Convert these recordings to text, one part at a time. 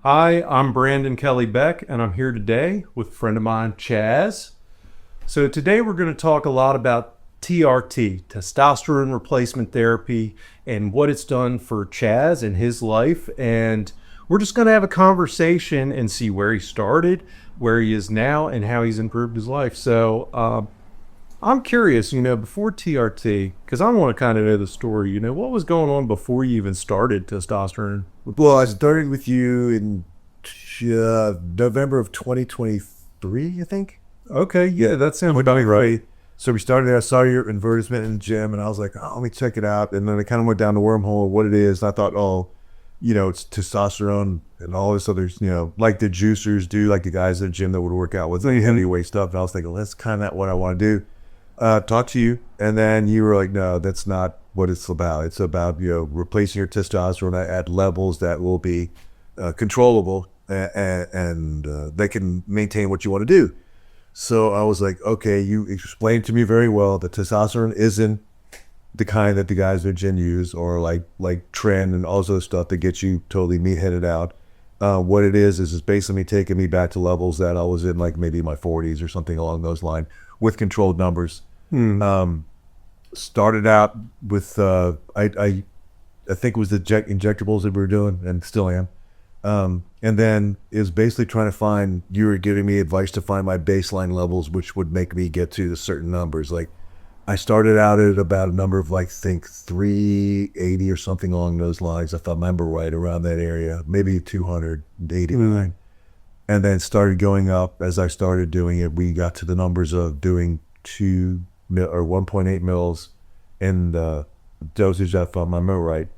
Hi, I'm Brandon Kelly Beck, and I'm here today with a friend of mine, Chaz. So, today we're going to talk a lot about TRT, testosterone replacement therapy, and what it's done for Chaz in his life. And we're just going to have a conversation and see where he started, where he is now, and how he's improved his life. So, I'm curious, before TRT, because I want to kind of know the story, what was going on before you even started testosterone? Well, I started with you in November of 2023, I think. Okay, yeah, that sounds About about right. So we started. I saw your advertisement in the gym, and I was like, "Oh, let me check it out." And then I kind of went down the wormhole of what it is. And I thought, "Oh, it's testosterone and all this other, like the juicers do, like the guys in the gym that would work out with heavyweight stuff." And I was thinking, well, "That's kind of what I want to do." Talk to you, and then you were like, "No, that's not what it's about. It's about replacing your testosterone at levels that will be controllable and they can maintain what you want to do." So I was like, "Okay, you explained to me very well that testosterone isn't the kind that the guys in the gym use, or like trend and all those stuff that gets you totally meat headed out. What it is it's basically taking me back to levels that I was in, like maybe my 40s or something along those lines, with controlled numbers." Started out with I think it was the injectables that we were doing, and still am. And then it was basically trying to find, you were giving me advice to find my baseline levels, which would make me get to the certain numbers. Like I started out at about a number of, like, think 380 or something along those lines, if I remember right, around that area, maybe 289. And then started going up as I started doing it. We got to the numbers of doing 1.8 mils in the dosage, if I remember right.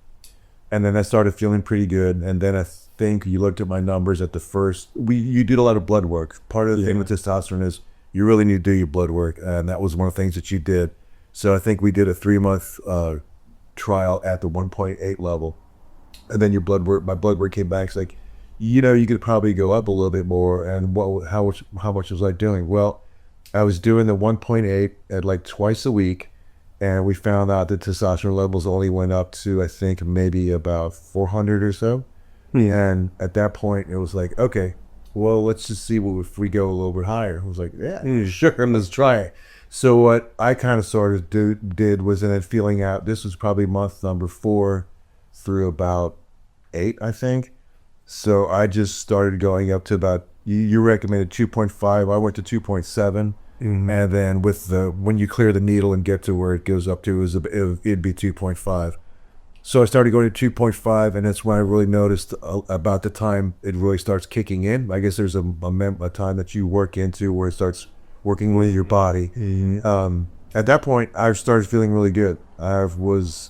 And then I started feeling pretty good. And then I think you looked at my numbers at the first. You did a lot of blood work. Part of the thing with testosterone is you really need to do your blood work, and that was one of the things that you did. So I think we did a 3-month trial at the 1.8 level, and then my blood work came back. It's like, you could probably go up a little bit more. And how much was I doing? Well, I was doing the 1.8 at like twice a week, and we found out that testosterone levels only went up to, I think, maybe about 400 or so. And at that point, it was like, okay, well, let's just see if we go a little bit higher. I was like, yeah, sure, let's try it. So what I kind of sort of did was, then feeling out, this was probably month number 4 through about 8, I think. So I just started going up to about, you recommended 2.5. I went to 2.7. And then when you clear the needle and get to where it goes up to, it'd be 2.5. So I started going to 2.5, and that's when I really noticed about the time it really starts kicking in. I guess there's a time that you work into where it starts working with your body. At that point, I started feeling really good. I was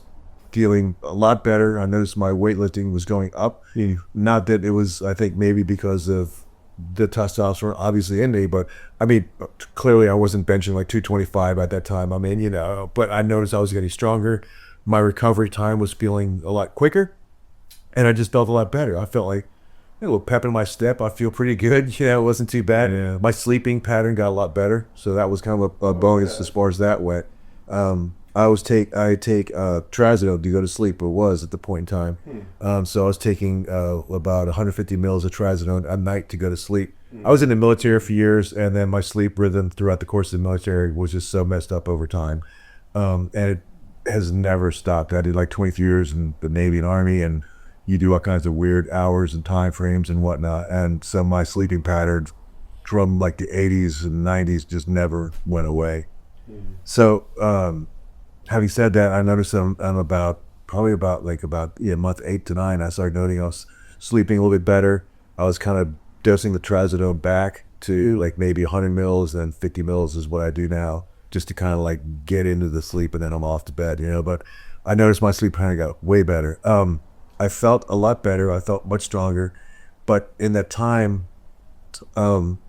feeling a lot better. I noticed my weightlifting was going up. Not that it was, I think, maybe because of the testosterone obviously in me, but I mean, clearly I wasn't benching like 225 at that time. I mean, but I noticed I was getting stronger. My recovery time was feeling a lot quicker, and I just felt a lot better. I felt like a little pep in my step. I feel pretty good. It wasn't too bad. Yeah. My sleeping pattern got a lot better, so that was kind of a bonus as far as that went. I take trazodone to go to sleep, or was at the point in time. So I was taking about 150 mils of trazodone a night to go to sleep. I was in the military for years, and then my sleep rhythm throughout the course of the military was just so messed up over time, and it has never stopped. I did like 23 years in the Navy and Army, and you do all kinds of weird hours and time frames and whatnot. And so my sleeping patterns from like the 80s and 90s just never went away. So having said that, I noticed I'm about month 8 to 9, I started noticing I was sleeping a little bit better. I was kind of dosing the trazodone back to like maybe 100 mils, and 50 mils is what I do now, just to kind of like get into the sleep, and then I'm off to bed, But I noticed my sleep pattern got way better. I felt a lot better. I felt much stronger. But in that time, one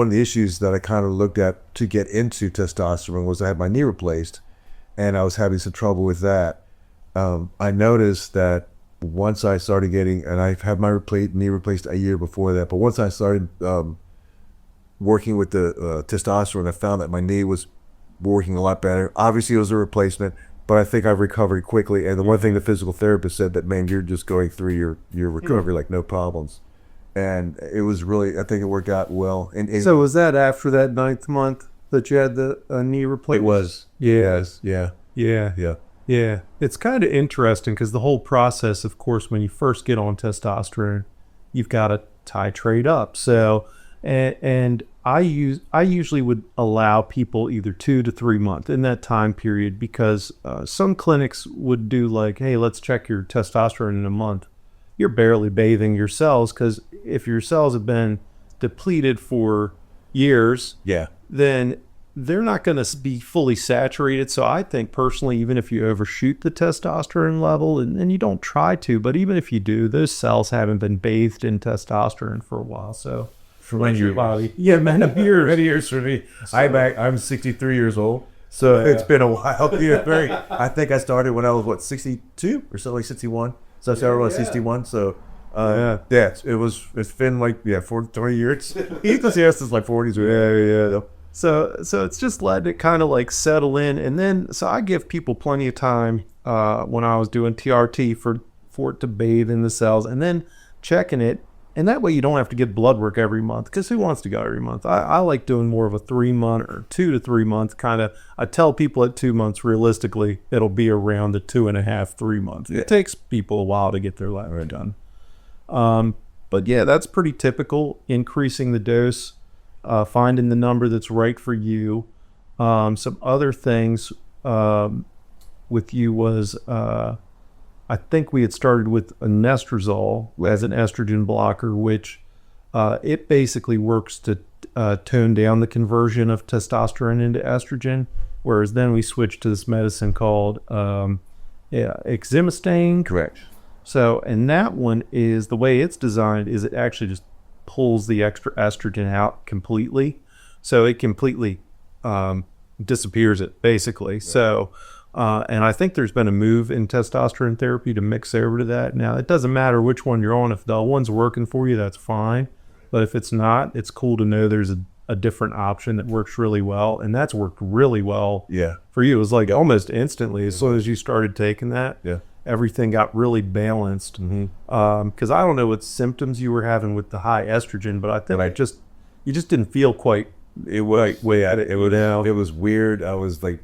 of the issues that I kind of looked at to get into testosterone was I had my knee replaced, and I was having some trouble with that. I noticed that once I started getting, and I've had my knee replaced a year before that, but once I started working with the testosterone, I found that my knee was working a lot better. Obviously, it was a replacement, but I think I've recovered quickly. And the one thing the physical therapist said, that, man, you're just going through your recovery like no problems. and it was really, I think it worked out well. And So was that after that 9th month that you had the knee replacement? it was. Yeah. Yes. Yeah. Yeah. Yeah. Yeah. It's kind of interesting because the whole process, of course, when you first get on testosterone, you've got to titrate up. So, and I usually would allow people either 2 to 3 months in that time period because some clinics would do like, hey, let's check your testosterone in a month. You're barely bathing your cells because if your cells have been depleted for years, Yeah. then they're not going to be fully saturated. So I think personally, even if you overshoot the testosterone level, and you don't try to, but even if you do, those cells haven't been bathed in testosterone for a while. So For many years. body, yeah, many years. Many years for me. I'm 63 years old, so it's been a while. Yeah, I think I started when I was 62 or something, like 61. So I started when I was 61. So it's been like 20 years. You can see us since like 40s. Yeah. So it's just letting it kind of like settle in, and then so I give people plenty of time when I was doing TRT for it to bathe in the cells, and then checking it, and that way you don't have to get blood work every month because who wants to go every month? I like doing more of a 3 month or 2 to 3 month kind of. I tell people at 2 months realistically it'll be around the 2.5 3 months. Yeah. It takes people a while to get their lab done, but yeah, that's pretty typical. Increasing the dose. Finding the number that's right for you. Some other things with you was I think we had started with anastrozole as an estrogen blocker, which it basically works to tone down the conversion of testosterone into estrogen, whereas then we switched to this medicine called exemestane. Correct. So, and that one is, the way it's designed is it actually just pulls the extra estrogen out completely. So it completely disappears it, basically. Yeah. So, and I think there's been a move in testosterone therapy to mix over to that. Now, it doesn't matter which one you're on. If the one's working for you, that's fine. But if it's not, it's cool to know there's a different option that works really well. And that's worked really well for you. It was like almost instantly, as soon as you started taking that. Yeah. Everything got really balanced. Because I don't know what symptoms you were having with the high estrogen, but I think you just didn't feel quite. It was weird. I was like,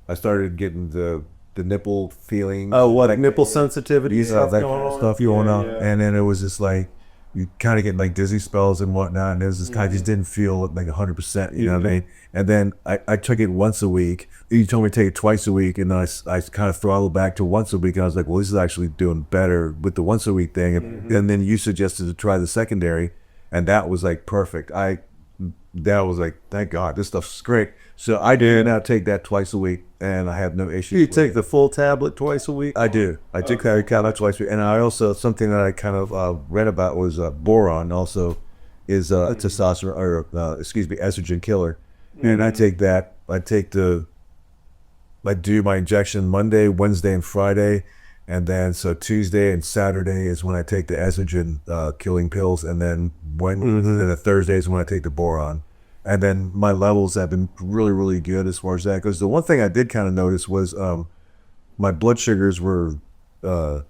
I started getting the nipple feeling. Oh, what, like nipple sensitivity stuff going on. And then it was just like you kind of get like dizzy spells and whatnot, and it was just kind of just didn't feel like 100%. You know what I mean? And then I took it once a week. You told me to take it twice a week, and then I kind of throttled back to once a week. And I was like, well, this is actually doing better with the once a week thing. And then you suggested to try the secondary, and that was like perfect. That was like, thank God, this stuff's great. So I do now take that twice a week, and I have no issues. You take the full tablet twice a week? I do. I take that tablet twice a week. And I also, something that I kind of read about was boron also is a testosterone, or estrogen killer. And I take that. I do my injection Monday, Wednesday, and Friday. And then so Tuesday and Saturday is when I take the estrogen killing pills, and then and the Thursday is when I take the boron. And then my levels have been really, really good as far as that goes. The one thing I did kind of notice was my blood sugars were, I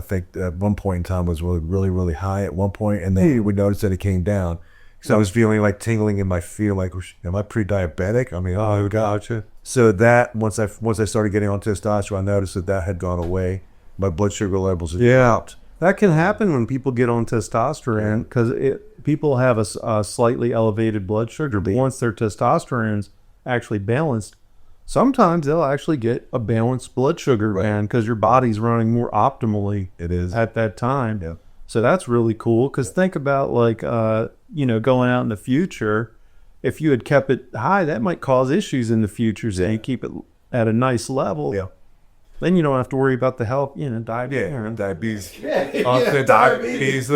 think at one point in time was really, really, really high at one point, and then we noticed that it came down. So I was feeling like tingling in my feet, like, am I pre-diabetic? I mean, oh, gotcha. So that once I started getting on testosterone, I noticed that had gone away. My blood sugar levels had dropped. That can happen when people get on testosterone because people have a slightly elevated blood sugar, but once their testosterone's actually balanced, sometimes they'll actually get a balanced blood sugar band because your body's running more optimally. It is at that time. Yeah. So that's really cool because think about like going out in the future. If you had kept it high, that might cause issues in the future. So you keep it at a nice level. Yeah. Then you don't have to worry about the health, diabetes. Yeah, diabetes. Diabetes.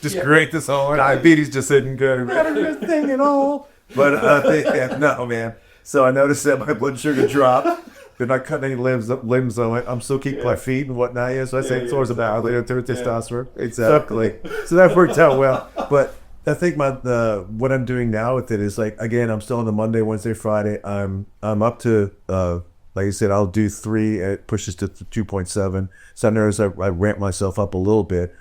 Just great this whole diabetes just isn't good. Not a good thing at all. But no, man. So I noticed that my blood sugar dropped. They're not cutting any limbs. I'm still keeping my feet and whatnot. Yeah, so I say it's about testosterone. Exactly. So that worked out well. But I think what I'm doing now with it is like, again, I'm still on the Monday, Wednesday, Friday. I'm up to like I said, I'll do 3. It pushes to 2.7. So I notice I ramp myself up a little bit.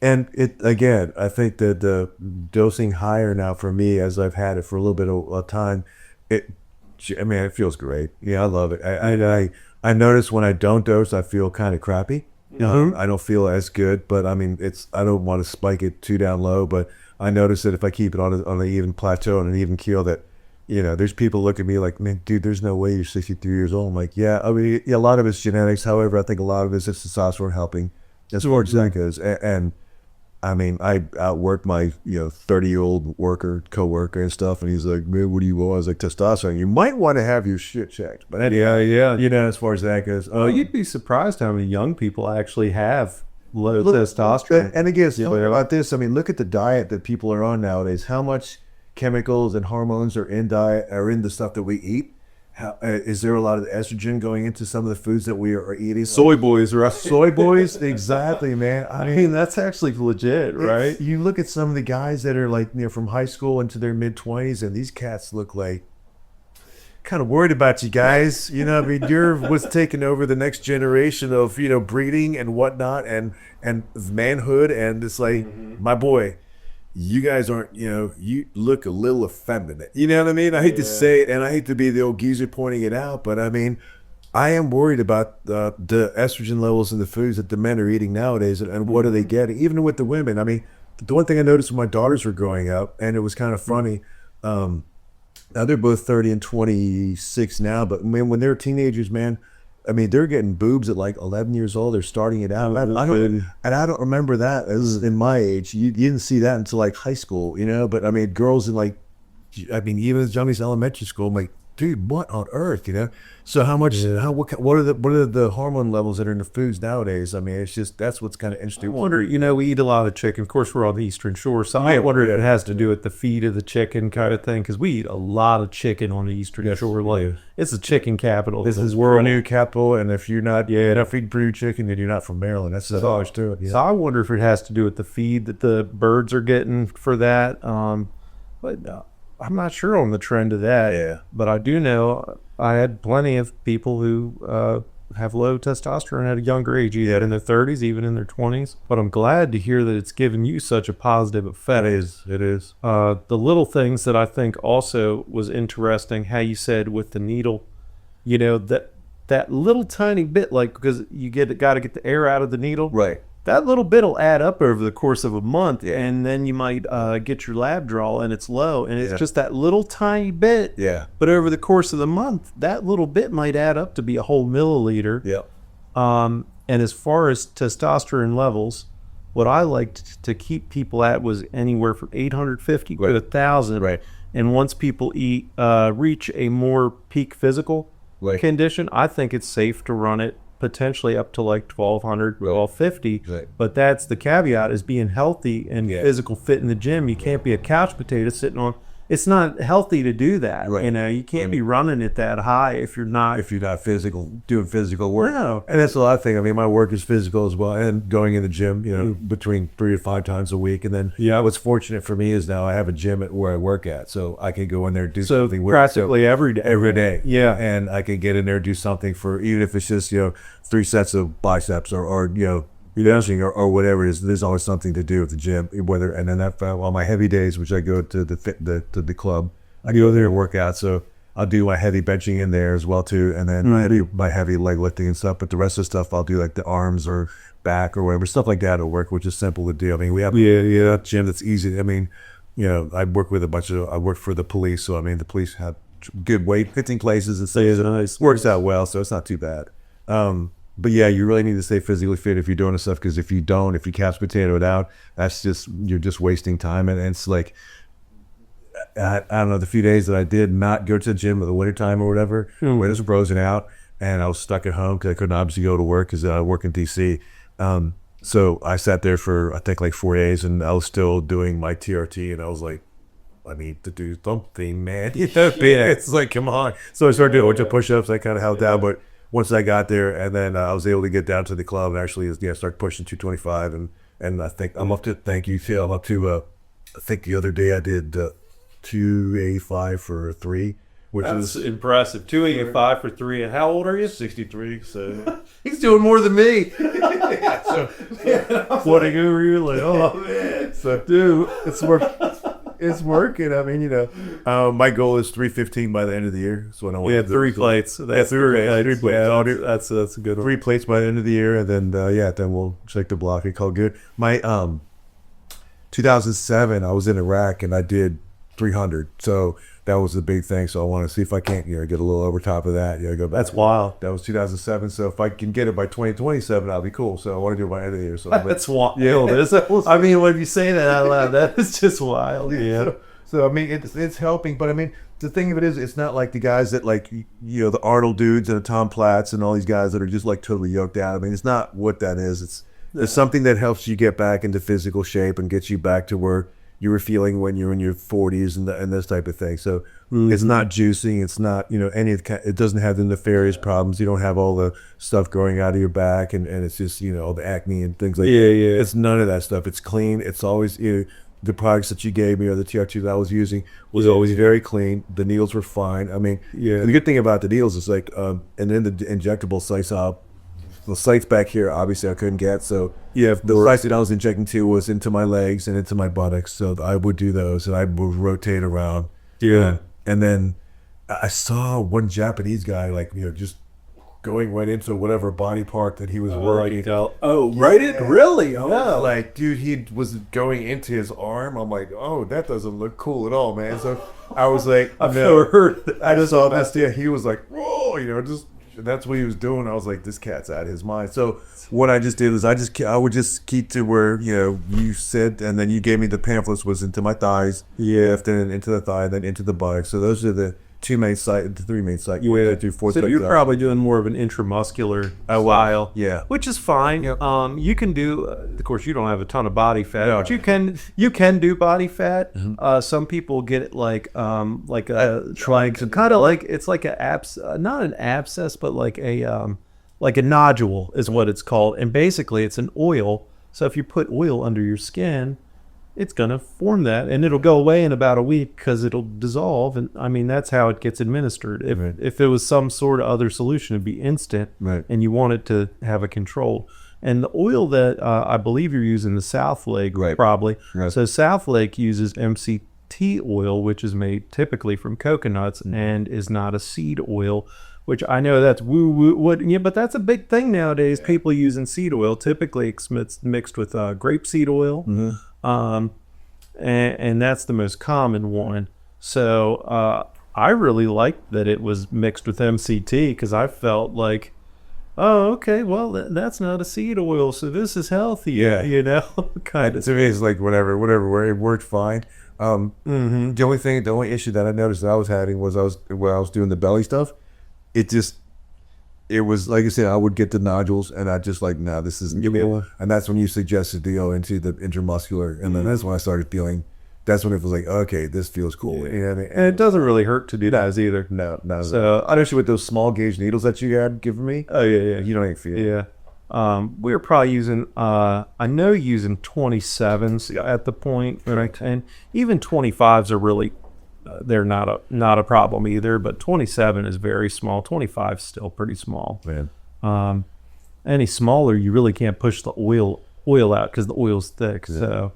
And it again, I think that the dosing higher now for me, as I've had it for a little bit of time, it, I mean, it feels great. Yeah, I love it. I notice when I don't dose, I feel kind of crappy. I don't feel as good, but I mean, I don't want to spike it too down low, but I notice that if I keep it on an even plateau and an even keel, that there's people look at me like, man, dude, there's no way you're 63 years old. I'm like, yeah, I mean, yeah, a lot of it's genetics. However, I think a lot of it is testosterone helping as far as that goes. And I mean, I outworked my 30-year-old co-worker and stuff, and he's like, man, what do you want? I was like, testosterone. You might want to have your shit checked. But anyway, Yeah. as far as that goes, You'd be surprised how many young people actually have low testosterone. And again, about this, I mean, look at the diet that people are on nowadays. How much chemicals and hormones are in the stuff that we eat? Is there a lot of estrogen going into some of the foods that we are eating? Soy boys, right? Soy boys, exactly, man. I mean, that's actually legit, right? You look at some of the guys that are like from high school into their mid-20s, and these cats look like, kind of worried about you guys. I mean, you're what's taking over the next generation of breeding and whatnot, and manhood, and it's like, my boy, you guys aren't, you look a little effeminate. You know what I mean? I hate to say it, and I hate to be the old geezer pointing it out, but I mean, I am worried about the estrogen levels in the foods that the men are eating nowadays, and what are they getting, even with the women. I mean, the one thing I noticed when my daughters were growing up, and it was kind of funny, now they're both 30 and 26 now, but man, when they're teenagers, man, I mean, they're getting boobs at like 11 years old. They're starting it out. I don't remember that as in my age. You didn't see that until like high school, But I mean, girls in like, even as young as elementary school, I'm like, dude, what on earth, So how much? What are the hormone levels that are in the foods nowadays? I mean, it's just that's what's kind of interesting. I wonder, we eat a lot of chicken. Of course, we're on the Eastern Shore, so I wonder if it has to do with the feed of the chicken kind of thing, because we eat a lot of chicken on the Eastern Shore. Like, it's the chicken capital. This is world new capital, and if you're not feeding Purdue chicken, then you're not from Maryland. That's the knowledge to it. Yeah. So I wonder if it has to do with the feed that the birds are getting for that. But I'm not sure on the trend of that. Yeah. But I do know I had plenty of people who have low testosterone at a younger age, either in their 30s, even in their 20s. But I'm glad to hear that it's given you such a positive effect. It is. The little things that I think also was interesting, how you said with the needle, that little tiny bit, like, because you got to get the air out of the needle. Right. That little bit will add up over the course of a month, and then you might get your lab draw, and it's low, and it's just that little tiny bit. Yeah. But over the course of the month, that little bit might add up to be a whole milliliter. Yeah. And as far as testosterone levels, what I liked to keep people at was anywhere from 850 to 1,000. Right. And once people reach a more peak physical condition, I think it's safe to run it potentially up to like 1,200, 1,250. Right. But that's the caveat, is being healthy and physical fit in the gym. You can't be a couch potato sitting on. It's not healthy to do that. Right. You can't be running it that high if you're not doing physical work. No. And that's a lot of things. I mean, my work is physical as well, and going in the gym, between 3 to 5 times a week. And then, what's fortunate for me is now I have a gym where I work at, so I can go in there and do something. Practically every day. Every day. Yeah. And I can get in there and do something for, even if it's just, 3 sets of biceps or dancing or whatever it is. There's always something to do at the gym. And then on my heavy days, which I go to the club, I go there and work out. So I'll do my heavy benching in there as well too, and then I do my heavy leg lifting and stuff. But the rest of the stuff I'll do, like the arms or back or whatever, stuff like that will work, which is simple to do. I mean, we have a gym that's easy. I mean, I work with I work for the police, so I mean the police have good weightlifting places and stuff. It's nice. Works out well, so it's not too bad. But yeah, you really need to stay physically fit if you're doing this stuff, because if you couch potato it out, you're just wasting time. And it's like, I don't know, the few days that I did not go to the gym in the wintertime or whatever, when it was frozen out, and I was stuck at home because I couldn't obviously go to work because I work in DC. So I sat there for, I think, like 4 days, and I was still doing my TRT, and I was like, I need to do something, man. It's like, come on. So I started doing a bunch of push-ups. I kind of held down, but once I got there, and then I was able to get down to the club and actually start pushing 225, and I think I'm up to, thank you, Phil, I'm up to, I think the other day I did 285 for 3, which That's is impressive. 285 for 3. And how old are you? 63. So He's doing more than me. what a guru, like, oh man. So dude, it's working. I mean, my goal is 315 by the end of the year. So when I want We had 3 plates. That's three plates. Yeah, that's a good one. 3 plates by the end of the year, and then then we'll check the block and call good. My 2007, I was in Iraq and I did 300. So that was the big thing. So I want to see if I can't, get a little over top of that. Go back. That's wild. That was 2007. So if I can get it by 2027, that'll be cool. So I want to do it by the end of the year. So That's wild. I mean, when you say that out loud, that is just wild. Yeah. So I mean, it's helping, but I mean, the thing of it is, it's not like the guys that the Arnold dudes and the Tom Platts and all these guys that are just like totally yoked out. I mean, it's not what that is. It's something that helps you get back into physical shape and gets you back to where you were feeling when you're in your 40s and this type of thing. So it's not juicing. It's not it doesn't have the nefarious problems. You don't have all the stuff growing out of your back and it's just all the acne and things like that. Yeah. It's none of that stuff. It's clean. It's always the products that you gave me or the TR2 that I was using was always very clean. The needles were fine. I mean, the good thing about the needles is and then the injectable sites the sites back here, obviously I couldn't get. So the sites that I was injecting to was into my legs and into my buttocks. So I would do those and I would rotate around. Yeah. And then I saw one Japanese guy just going right into whatever body part that he was working. Really? Oh, Yeah, dude, he was going into his arm. I'm like, oh, that doesn't look cool at all, man. So I was like, I've never heard that. I just saw this. Yeah, he was like, whoa, that's what he was doing. I was like, this cat's out of his mind. So what I just did is I would just keep to where you said, and then you gave me the pamphlets was into my thighs, then into the thigh, then into the buttocks. So those are the 3 main sites. You do 4. So you're probably doing more of an intramuscular style, which is fine. Yep. You can do, of course, you don't have a ton of body fat, but you can do body fat. Mm-hmm. Some people get it like a kind of like it's like not an abscess, but like a nodule is what it's called, and basically it's an oil. So if you put oil under your skin, it's going to form that, and it'll go away in about a week because it'll dissolve. And I mean, that's how it gets administered. If it was some sort of other solution, it'd be instant, and you want it to have a control. And the oil that I believe you're using, the South Lake, probably. Right. So South Lake uses MCT oil, which is made typically from coconuts and is not a seed oil, which I know that's woo-woo. But that's a big thing nowadays. People using seed oil. Typically it's mixed with grapeseed oil. And that's the most common one. So I really liked that it was mixed with MCT because I felt like, oh, okay, well, that's not a seed oil, so this is healthy. Kind of. To me, it's like whatever, it worked fine. The only issue that I noticed that I was having was when I was doing the belly stuff, it was like I said, I would get the nodules, and I just this isn't cool. And that's when you suggested to go into the intramuscular, and then that's when I started feeling. That's when it was like, okay, this feels cool. And it doesn't really hurt to do that either. No. So honestly, with those small gauge needles that you had given me, you don't even feel it. Yeah. We were probably using, I know using 27s at the point, and even 25s are really. They're not a problem either, but 27 is very small. 25 is still pretty small. Man. Any smaller, you really can't push the oil out because the oil's thick. Yeah.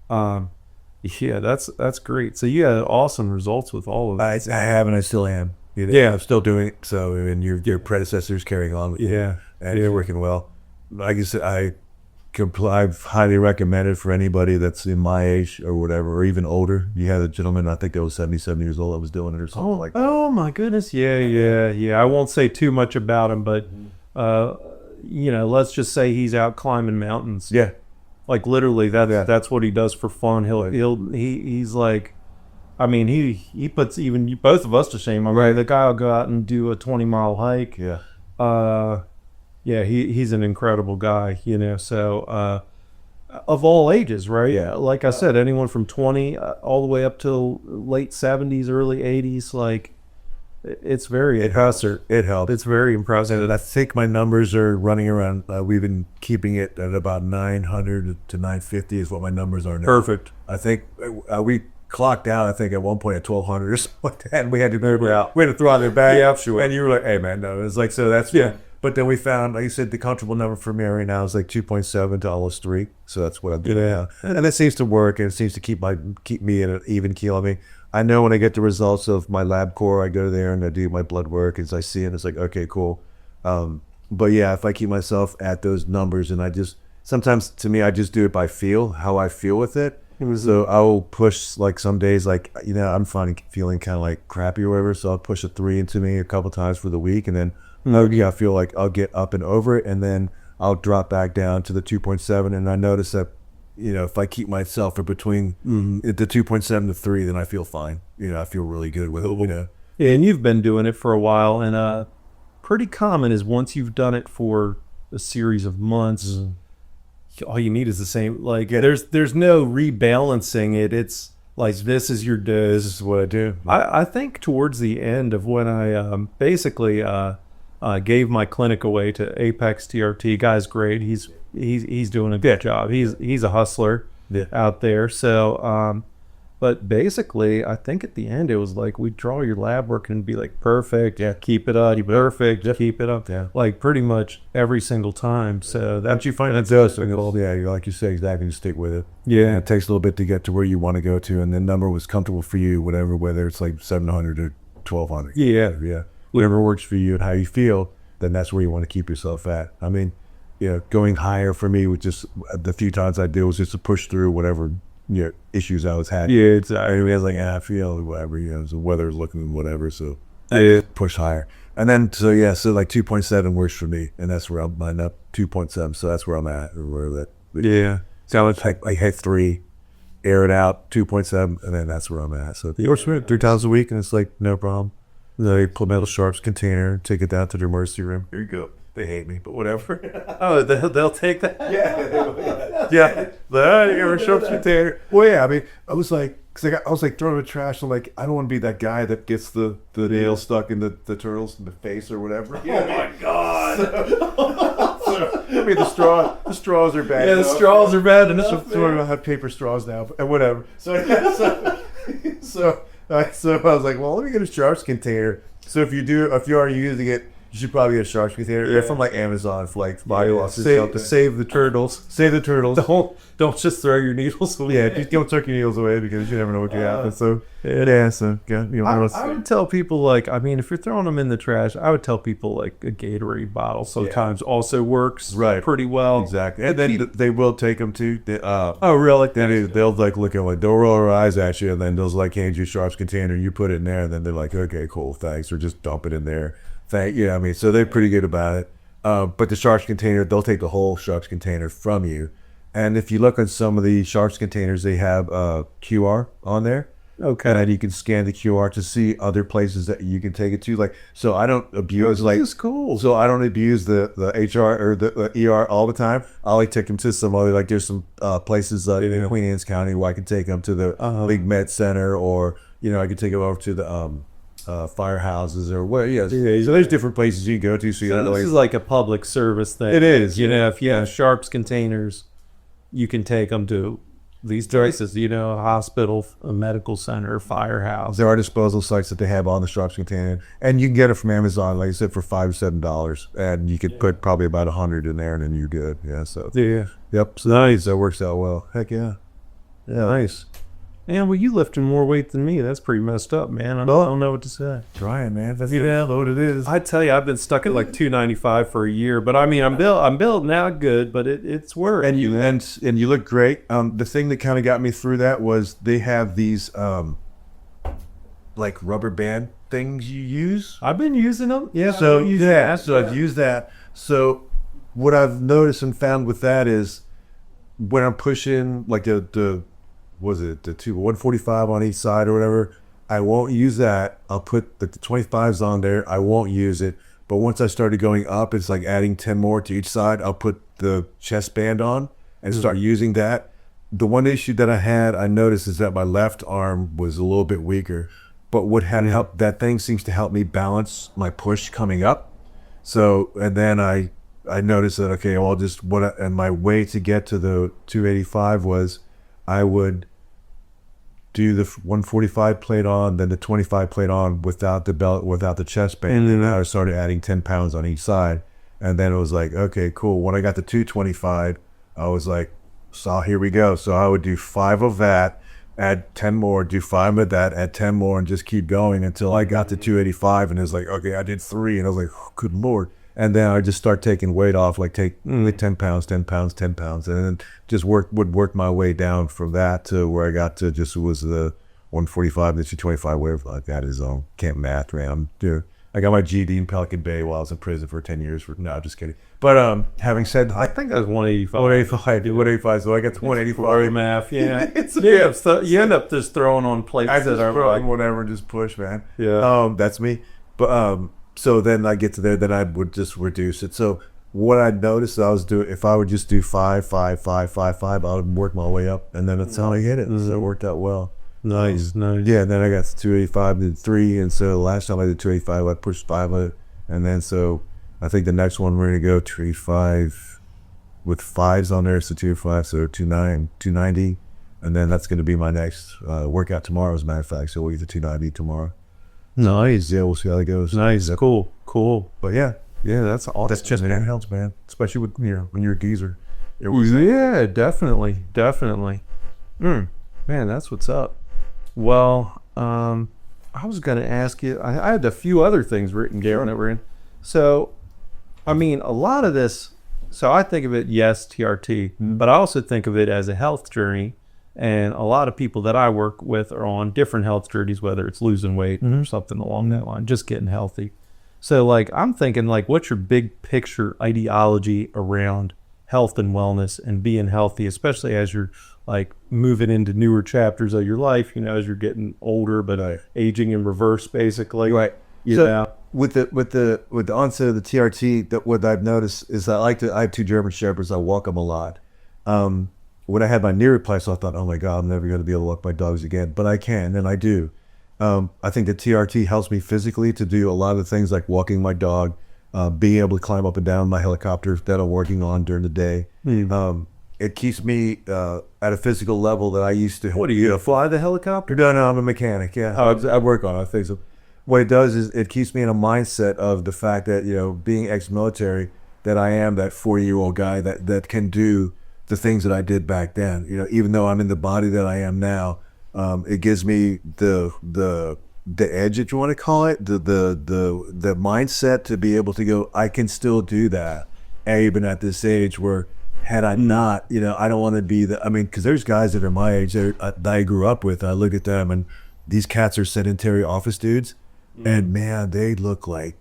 So, that's great. So you had awesome results with all of it. I have, and I still am. I'm still doing it. So, and your predecessors carrying on with you. And you're working well. Like I said, I've highly recommended for anybody that's in my age or whatever, or even older. You had a gentleman, I think that was 77 years old, that was doing it or something like that. Oh my goodness. Yeah. I won't say too much about him, but, let's just say he's out climbing mountains. Yeah. Like literally that's what he does for fun. He's like, I mean, he puts even both of us to shame. I mean, the guy will go out and do a 20-mile hike. Yeah. He's an incredible guy, so of all ages, right? Yeah. Like I said, anyone from 20 all the way up to late 70s, early 80s, it's very impressive. It helps. It's very impressive. And I think my numbers are running around, we've been keeping it at about 900 to 950 is what my numbers are now. Perfect. I think we clocked out, I think, at one point at 1,200 or something like that. And we had to throw out their bag. Yeah, sure. And you were like, hey, man, no. It was like, so that's, Yeah. But then we found, like you said, the comfortable number for me right now is like 2.7 to almost 3. So that's what I'm doing now. And it seems to work, and it seems to keep me in an even keel. I mean, I know when I get the results of my lab core, I go there and I do my blood work, as I see it, it's like, okay, cool. But yeah, if I keep myself at those numbers, and sometimes to me, I just do it by how I feel with it. So I will push, like some days, like, I'm feeling kind of like crappy or whatever. So I'll push a 3 into me a couple times for the week. And then I feel like I'll get up and over it. And then I'll drop back down to the 2.7. And I notice that, if I keep myself between the 2.7 to 3, then I feel fine. I feel really good with it, Yeah, and you've been doing it for a while. And pretty common is once you've done it for a series of months, all you need is the same. Like, there's no rebalancing it. It's like, this is your dose. This is what I do. I think towards the end of when I basically gave my clinic away to Apex TRT, guy's great. He's doing a good job. He's a hustler out there. So, but basically, I think at the end it was like, we'd draw your lab work and be like, perfect, keep it up, keep it up, like pretty much every single time. So that you find that's us. Like you say, exactly, you stick with it. Yeah, and it takes a little bit to get to where you want to go to, and the number was comfortable for you, whether it's like 700 or 1,200. Yeah. Whatever works for you and how you feel, then that's where you want to keep yourself at. I mean, going higher for me was just the few times I did was just to push through whatever issues I was having. Yeah, it's I was like, I feel whatever, the weather's looking whatever, so I push higher. And then so like 2.7 works for me, and that's where I'm lined up. 2.7, so that's where I'm at, or where that. Yeah. So I hit 3, air it out, 2.7, and then that's where I'm at. So the works 3 times a week, and it's like no problem. They pull metal sharps container, take it down to the emergency room. Here you go. They hate me, but whatever. Oh, they'll take that. Yeah. The sharps container. Well, yeah. I mean, I was like, I was like throwing the trash. I'm like, I don't want to be that guy that gets the nail stuck in the turtles in the face or whatever. Oh my god. I mean, the straws are bad. Yeah, the straws are bad. And I have paper straws now, and whatever. So I was like, well, let me get a sharps container. So if you are using it, you should probably get a sharps container. Yeah, from like Amazon, for like body loss or something. Save the turtles. Save the turtles. Don't just throw your needles away. Yeah, just don't tuck your needles away, because you never know what could happen. So I would tell people, like, I mean, if you're throwing them in the trash, I would tell people like a Gatorade bottle sometimes also works pretty well. Exactly. And then they will take them too. Oh, really? Then they'll like look at, like, they'll roll their eyes at you, and then they'll like hand you a sharps container, you put it in there, and then they're like, okay, cool, thanks, or just dump it in there. I mean, so they're pretty good about it. But the sharps container, they'll take the whole sharps container from you. And if you look on some of the sharps containers, they have QR on there. Okay. And you can scan the QR to see other places that you can take it to. Like, so I don't abuse, this is cool. So I don't abuse the HR or the ER all the time. I'll like take them to some other, like, there's some places in Queen Anne's County where I can take them to the League Med Center, or I could take them over to the firehouses or what. So there's different places you can go to. So this is like a public service thing. It is. If you have sharps containers, you can take them to these places, a hospital, a medical center, firehouse. There are disposal sites that they have on the sharps container, and you can get it from Amazon, like I said, for $5 or $7, and you could put probably about 100 in there, and then you're good. Yep. So nice. That works out well. Heck yeah. Nice. Man, well, you lifting more weight than me. That's pretty messed up, man. I don't know what to say. Trying, man. That's what it is. I tell you, I've been stuck at like 295 for a year, but I mean, I'm built now good, but it's work. And you look great. The thing that kind of got me through that was they have these like rubber band things you use. I've been using them. Yeah. So I've used that. So what I've noticed and found with that is when I'm pushing like the 145 on each side or whatever, I won't use that. I'll put the 25s on there. I won't use it. But once I started going up, it's like adding 10 more to each side. I'll put the chest band on and start using that. The one issue that I noticed is that my left arm was a little bit weaker. But what had helped, that thing seems to help me balance my push coming up. So, and then I noticed that, okay, well, and my way to get to the 285 was I would do the 145 plate on, then the 25 plate on without the belt, without the chest band. And then I started adding 10 pounds on each side. And then it was like, okay, cool. When I got to 225, I was like, so here we go. So I would do 5 of that, add 10 more, do 5 of that, add 10 more, and just keep going until I got to 285. And it was like, okay, I did 3. And I was like, oh, good Lord. And then I just start taking weight off, like take 10 pounds, 10 pounds, 10 pounds. And then just would work my way down from that to where I got to just was the 145 to 225, whatever like that is. Can't math, man. I got my GED in Pelican Bay while I was in prison for 10 years. No, just kidding. But having said that, I think that was 185. 185. So I got to 185. Math, yeah. So you end up just throwing on plates that are like whatever, just push, man. Yeah. That's me. But so then I get to there, then I would just reduce it. So what I noticed I was doing, if I would just do 5, 5, 5, 5, 5, I would work my way up, and then that's how I hit it. So it worked out well. Nice. Yeah, and then I got to 285, did 3, and so last time I did 285, I pushed 5 of it, and then so I think the next one we're gonna go 285 with 5s on there, so 285, so 290, and then that's gonna be my next workout tomorrow, as a matter of fact. So we'll get to 290 tomorrow. Nice. Yeah, we'll see how that goes. Nice. Cool. But yeah, that's awesome. that's just it helps, man. Especially with when you're a geezer. Yeah, definitely. Man, that's what's up. Well, I was going to ask you, I had a few other things written down that were in. So, I mean, a lot of this, so I think of it, yes, TRT, but I also think of it as a health journey. And a lot of people that I work with are on different health journeys, whether it's losing weight or something along that line, just getting healthy. So, like, I'm thinking, like, what's your big picture ideology around health and wellness and being healthy, especially as you're like moving into newer chapters of your life, as you're getting older, but aging in reverse, basically. Right. So with the onset of the TRT, that what I've noticed is I have 2 German Shepherds. I walk them a lot. When I had my knee replaced, I thought, oh my God, I'm never going to be able to walk my dogs again, but I can, and I do. I think the TRT helps me physically to do a lot of the things like walking my dog, being able to climb up and down my helicopter that I'm working on during the day. It keeps me at a physical level that I used to. What, are you fly the helicopter? No, I'm a mechanic. Yeah, I work on it. I think so. What it does is it keeps me in a mindset of the fact that, being ex-military, that I am that 40-year-old guy that can do the things that I did back then. Even though I'm in the body that I am now, it gives me the edge, if you want to call it, the mindset to be able to go, I can still do that, even at this age where, had I not, I don't want to be because there's guys that are my age that I grew up with. I look at them, and these cats are sedentary office dudes, and man, they look like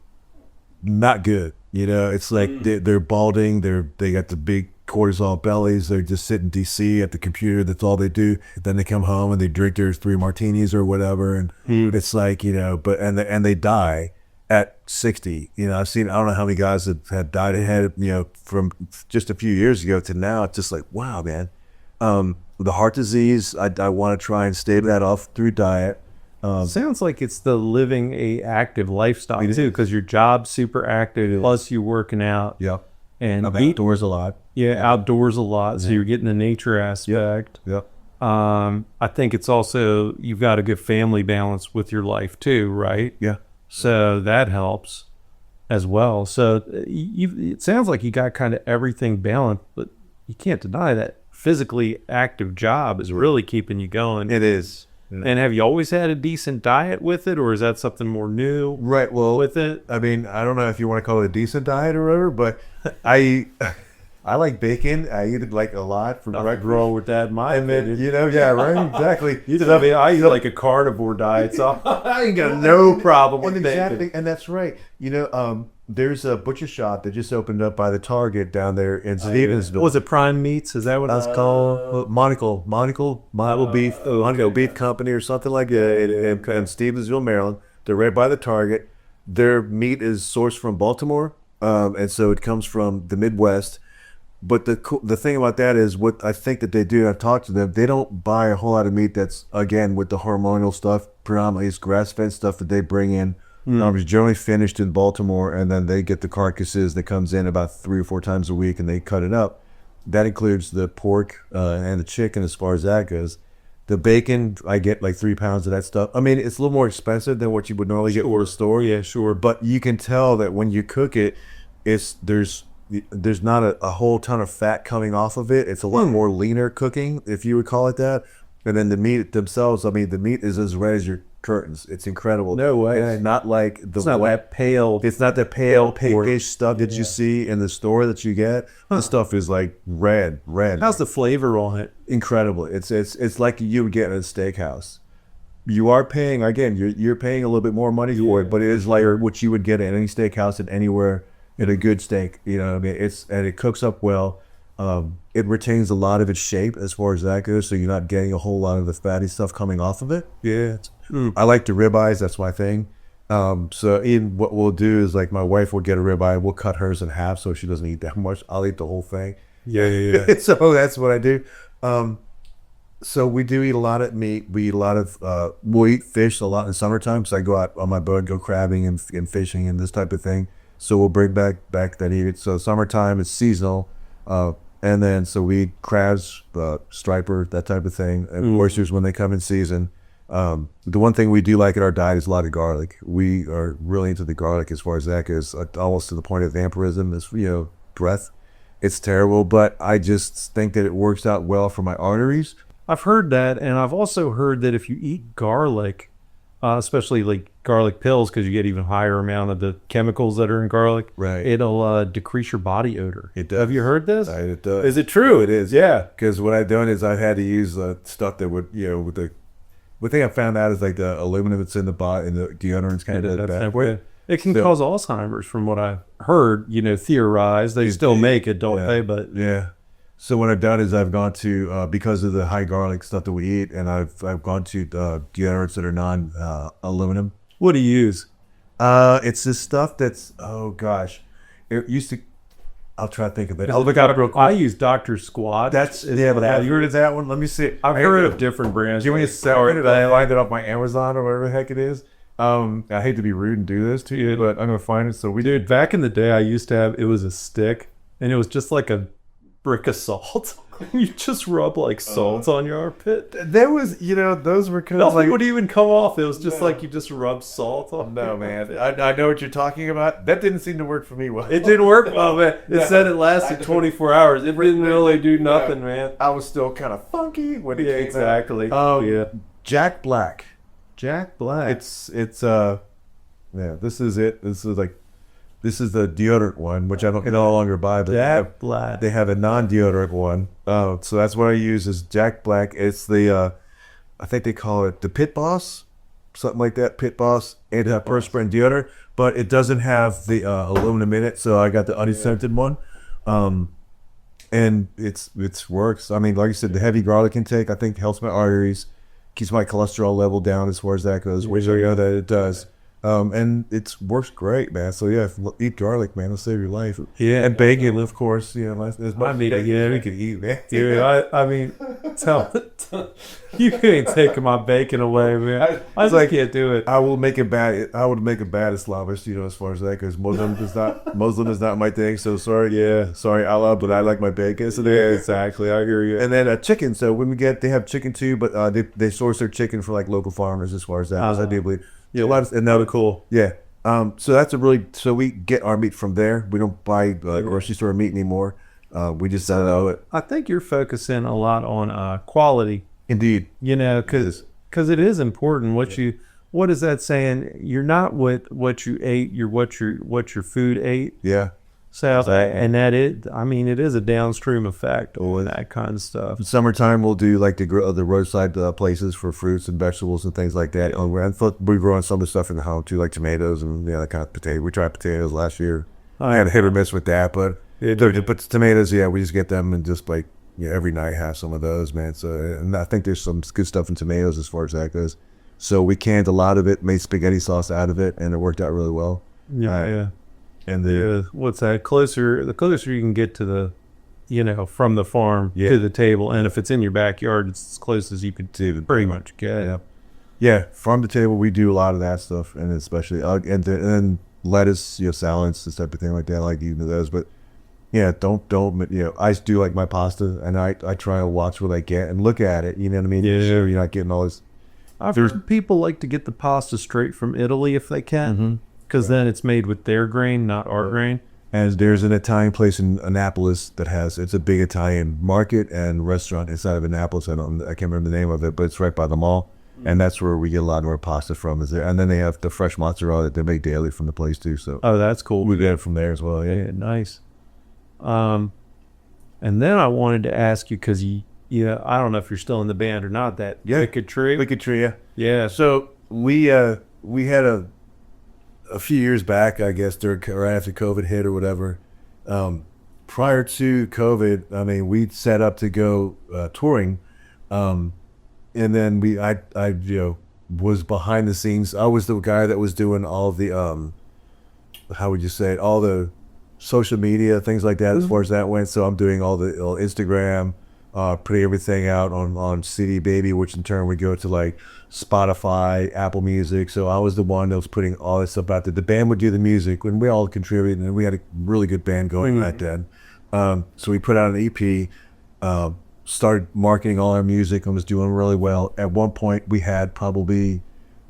not good. It's like they're balding, they got the big cortisol bellies. They're just sitting DC at the computer. That's all they do. Then they come home and they drink their 3 martinis or whatever, and it's like but they die at 60. I've seen, I don't know how many guys that had died ahead, from just a few years ago to now. It's just like, wow, man. The heart disease, I want to try and stave that off through diet. Sounds like it's the living a active lifestyle too, because your job's super active, plus you working out. Yep. And I'm outdoors a lot. Yeah, outdoors a lot. So you're getting the nature aspect. Yep. I think it's also, you've got a good family balance with your life too, right? Yeah. So that helps as well. So it sounds like you got kind of everything balanced, but you can't deny that physically active job is really keeping you going. It is. And have you always had a decent diet with it, or is that something more new? Right. Well, with it, I mean, I don't know if you want to call it a decent diet or whatever, but I like bacon. I eat it like a lot. Nothing wrong with that, my opinion. Yeah, right, exactly. I eat like a carnivore diet, so I ain't got no problem with exactly, and that's right. There's a butcher shop that just opened up by the Target down there in Stevensville. Was it Prime Meats? Is that what that's called? Monocle Beef, Monocle Beef Company or something like that in Stevensville, Maryland. They're right by the Target. Their meat is sourced from Baltimore, and so it comes from the Midwest. But the thing about that is, what I think that they do, I've talked to them, they don't buy a whole lot of meat that's, again, with the hormonal stuff, predominantly it's grass-fed stuff that they bring in. It's generally finished in Baltimore, and then they get the carcasses that comes in about 3 or 4 times a week, and they cut it up. That includes the pork and the chicken as far as that goes. The bacon, I get like 3 pounds of that stuff. I mean, it's a little more expensive than what you would normally get from the store. Yeah, sure. But you can tell that when you cook it, there's not a whole ton of fat coming off of it. It's a lot more leaner cooking, if you would call it that. And then the meat themselves, I mean, the meat is as red as your curtains. It's incredible. No way. And not like It's not that pale. It's not the pale pinkish stuff that you see in the store that you get. The stuff is like red. How's the flavor on it? Incredible. It's like you would get at a steakhouse. You are paying, again, you're paying a little bit more money for it, but it is like what you would get at any steakhouse and anywhere in a good steak. You know what I mean? And it cooks up well. It retains a lot of its shape as far as that goes, so you're not getting a whole lot of the fatty stuff coming off of it. Yeah. I like the ribeyes. That's my thing. So in what we'll do is, like, my wife will get a ribeye. We'll cut hers in half so she doesn't eat that much. I'll eat the whole thing. Yeah. So that's what I do. So we do eat a lot of meat. We eat a lot of we'll eat fish a lot in the summertime. So I go out on my boat, go crabbing and fishing and this type of thing. So we'll bring back that eat. So summertime is seasonal. And then so we eat crabs, striper, that type of thing, and oysters when they come in season. The one thing we do like in our diet is a lot of garlic. We are really into the garlic as far as that goes, almost to the point of vampirism. It's, breath. It's terrible, but I just think that it works out well for my arteries. I've heard that, and I've also heard that if you eat garlic, especially like garlic pills, because you get even higher amount of the chemicals that are in garlic, Right. It'll decrease your body odor. It does. Have you heard this? It does. Is it true? It is, yeah. Because what I've done is I've had to use stuff that would, with the thing I found out is like the aluminum that's in the deodorants kind of bad. It can cause Alzheimer's, from what I heard. Theorized. They still make it, don't they? But yeah. So what I've done is I've gone to because of the high garlic stuff that we eat, and I've gone to deodorants that are non-aluminum. What do you use? It's this stuff that's, oh gosh, it used to. I'll try to think of it. I'll look up real quick. I use Dr. Squatch. But have you heard of that one? Let me see. I've heard of different brands. Do you want me to sell it? I lined it off my Amazon or whatever the heck it is. I hate to be rude and do this to you, but I'm gonna find it. So Dude, back in the day, I used to have, it was a stick, and it was just like a brick of salt. You just rub like salt on your armpit. there was, those were kind of Nothing like. would even come off. It was just like you just rub salt on. No, man. I know what you're talking about. That didn't seem to work for me well. It didn't work well, man. It said it lasted 24 hours. It didn't really do nothing, man. I was still kind of funky when it came exactly. out. Yeah. Jack Black. Jack Black. It's this is it. This is the deodorant one, which I don't no longer buy, but Jack Black. they have a non-deodorant one. So that's what I use is Jack Black. It's the I think they call it the Pit Boss, something like that. Pit Boss antiperspirant deodorant, but it doesn't have the aluminum in it. So I got the unscented one, and it's works. I mean, like you said, the heavy garlic intake I think helps my arteries, keeps my cholesterol level down as far as that goes. Which I know that it does. And it works great, man. So yeah, eat garlic, man. It'll save your life. Yeah, and bacon, of course. As much we can eat, man. Dude, I mean, you ain't taking my bacon away, man. I just can't do it. I would make a bad Islamist, as far as that goes. Muslim is not my thing. So sorry, Allah, but I like my bacon. So Exactly. I hear you. And then chicken. So when they have chicken too, but they source their chicken for like local farmers as far as that. I do believe. Yeah, and that was cool. Yeah. So that's so we get our meat from there. We don't buy grocery store meat anymore. We just sell it. I think you're focusing a lot on quality. Indeed. Because it is important. What is that saying? You're not what you ate. You're what your food ate. Yeah. So and it is a downstream effect or that kind of stuff. In summertime, we'll do like the roadside places for fruits and vegetables and things like that. And we're growing some of the stuff in the home too, like tomatoes and that kind of potato. We tried potatoes last year. I had a hit or miss with that, but tomatoes, we just get them and just like every night have some of those, man. So and I think there's some good stuff in tomatoes as far as that goes. So we canned a lot of it, made spaghetti sauce out of it, and it worked out really well. Yeah. And what's that? The closer you can get to the, from the farm to the table, and if it's in your backyard, it's as close as you could pretty much get. Yeah, farm to table, we do a lot of that stuff, and especially and then lettuce, salads, this type of thing like that. I like eating those, but Yeah, don't I do like my pasta, and I try to watch what I get and look at it. You know what I mean? Yeah. Sure, you're not getting all this. I've heard people like to get the pasta straight from Italy if they can, because then it's made with their grain, not our grain. And there's an Italian place in Annapolis that it's a big Italian market and restaurant inside of Annapolis. I can't remember the name of it, but it's right by the mall. And that's where we get a lot of our pasta from, is there. And then they have the fresh mozzarella that they make daily from the place too. So Oh, that's cool. we get it from there as well. Yeah. Yeah, nice. And then I wanted to ask you, because I don't know if you're still in the band or not, that Wicked Tree. Wicked Tree, yeah. Yeah. So we had a few years back, I guess, right after COVID hit or whatever. Prior to COVID, I mean, we'd set up to go touring, and then I was behind the scenes. I was the guy that was doing all the how would you say it, all the social media things like that as far as that went. So I'm doing all the Instagram, putting everything out on CD Baby, which in turn would go to like Spotify, Apple Music. So I was the one that was putting all this stuff out there. The band would do the music, and we all contributed, and we had a really good band going back then. So we put out an EP, started marketing all our music, and was doing really well. At one point, we had probably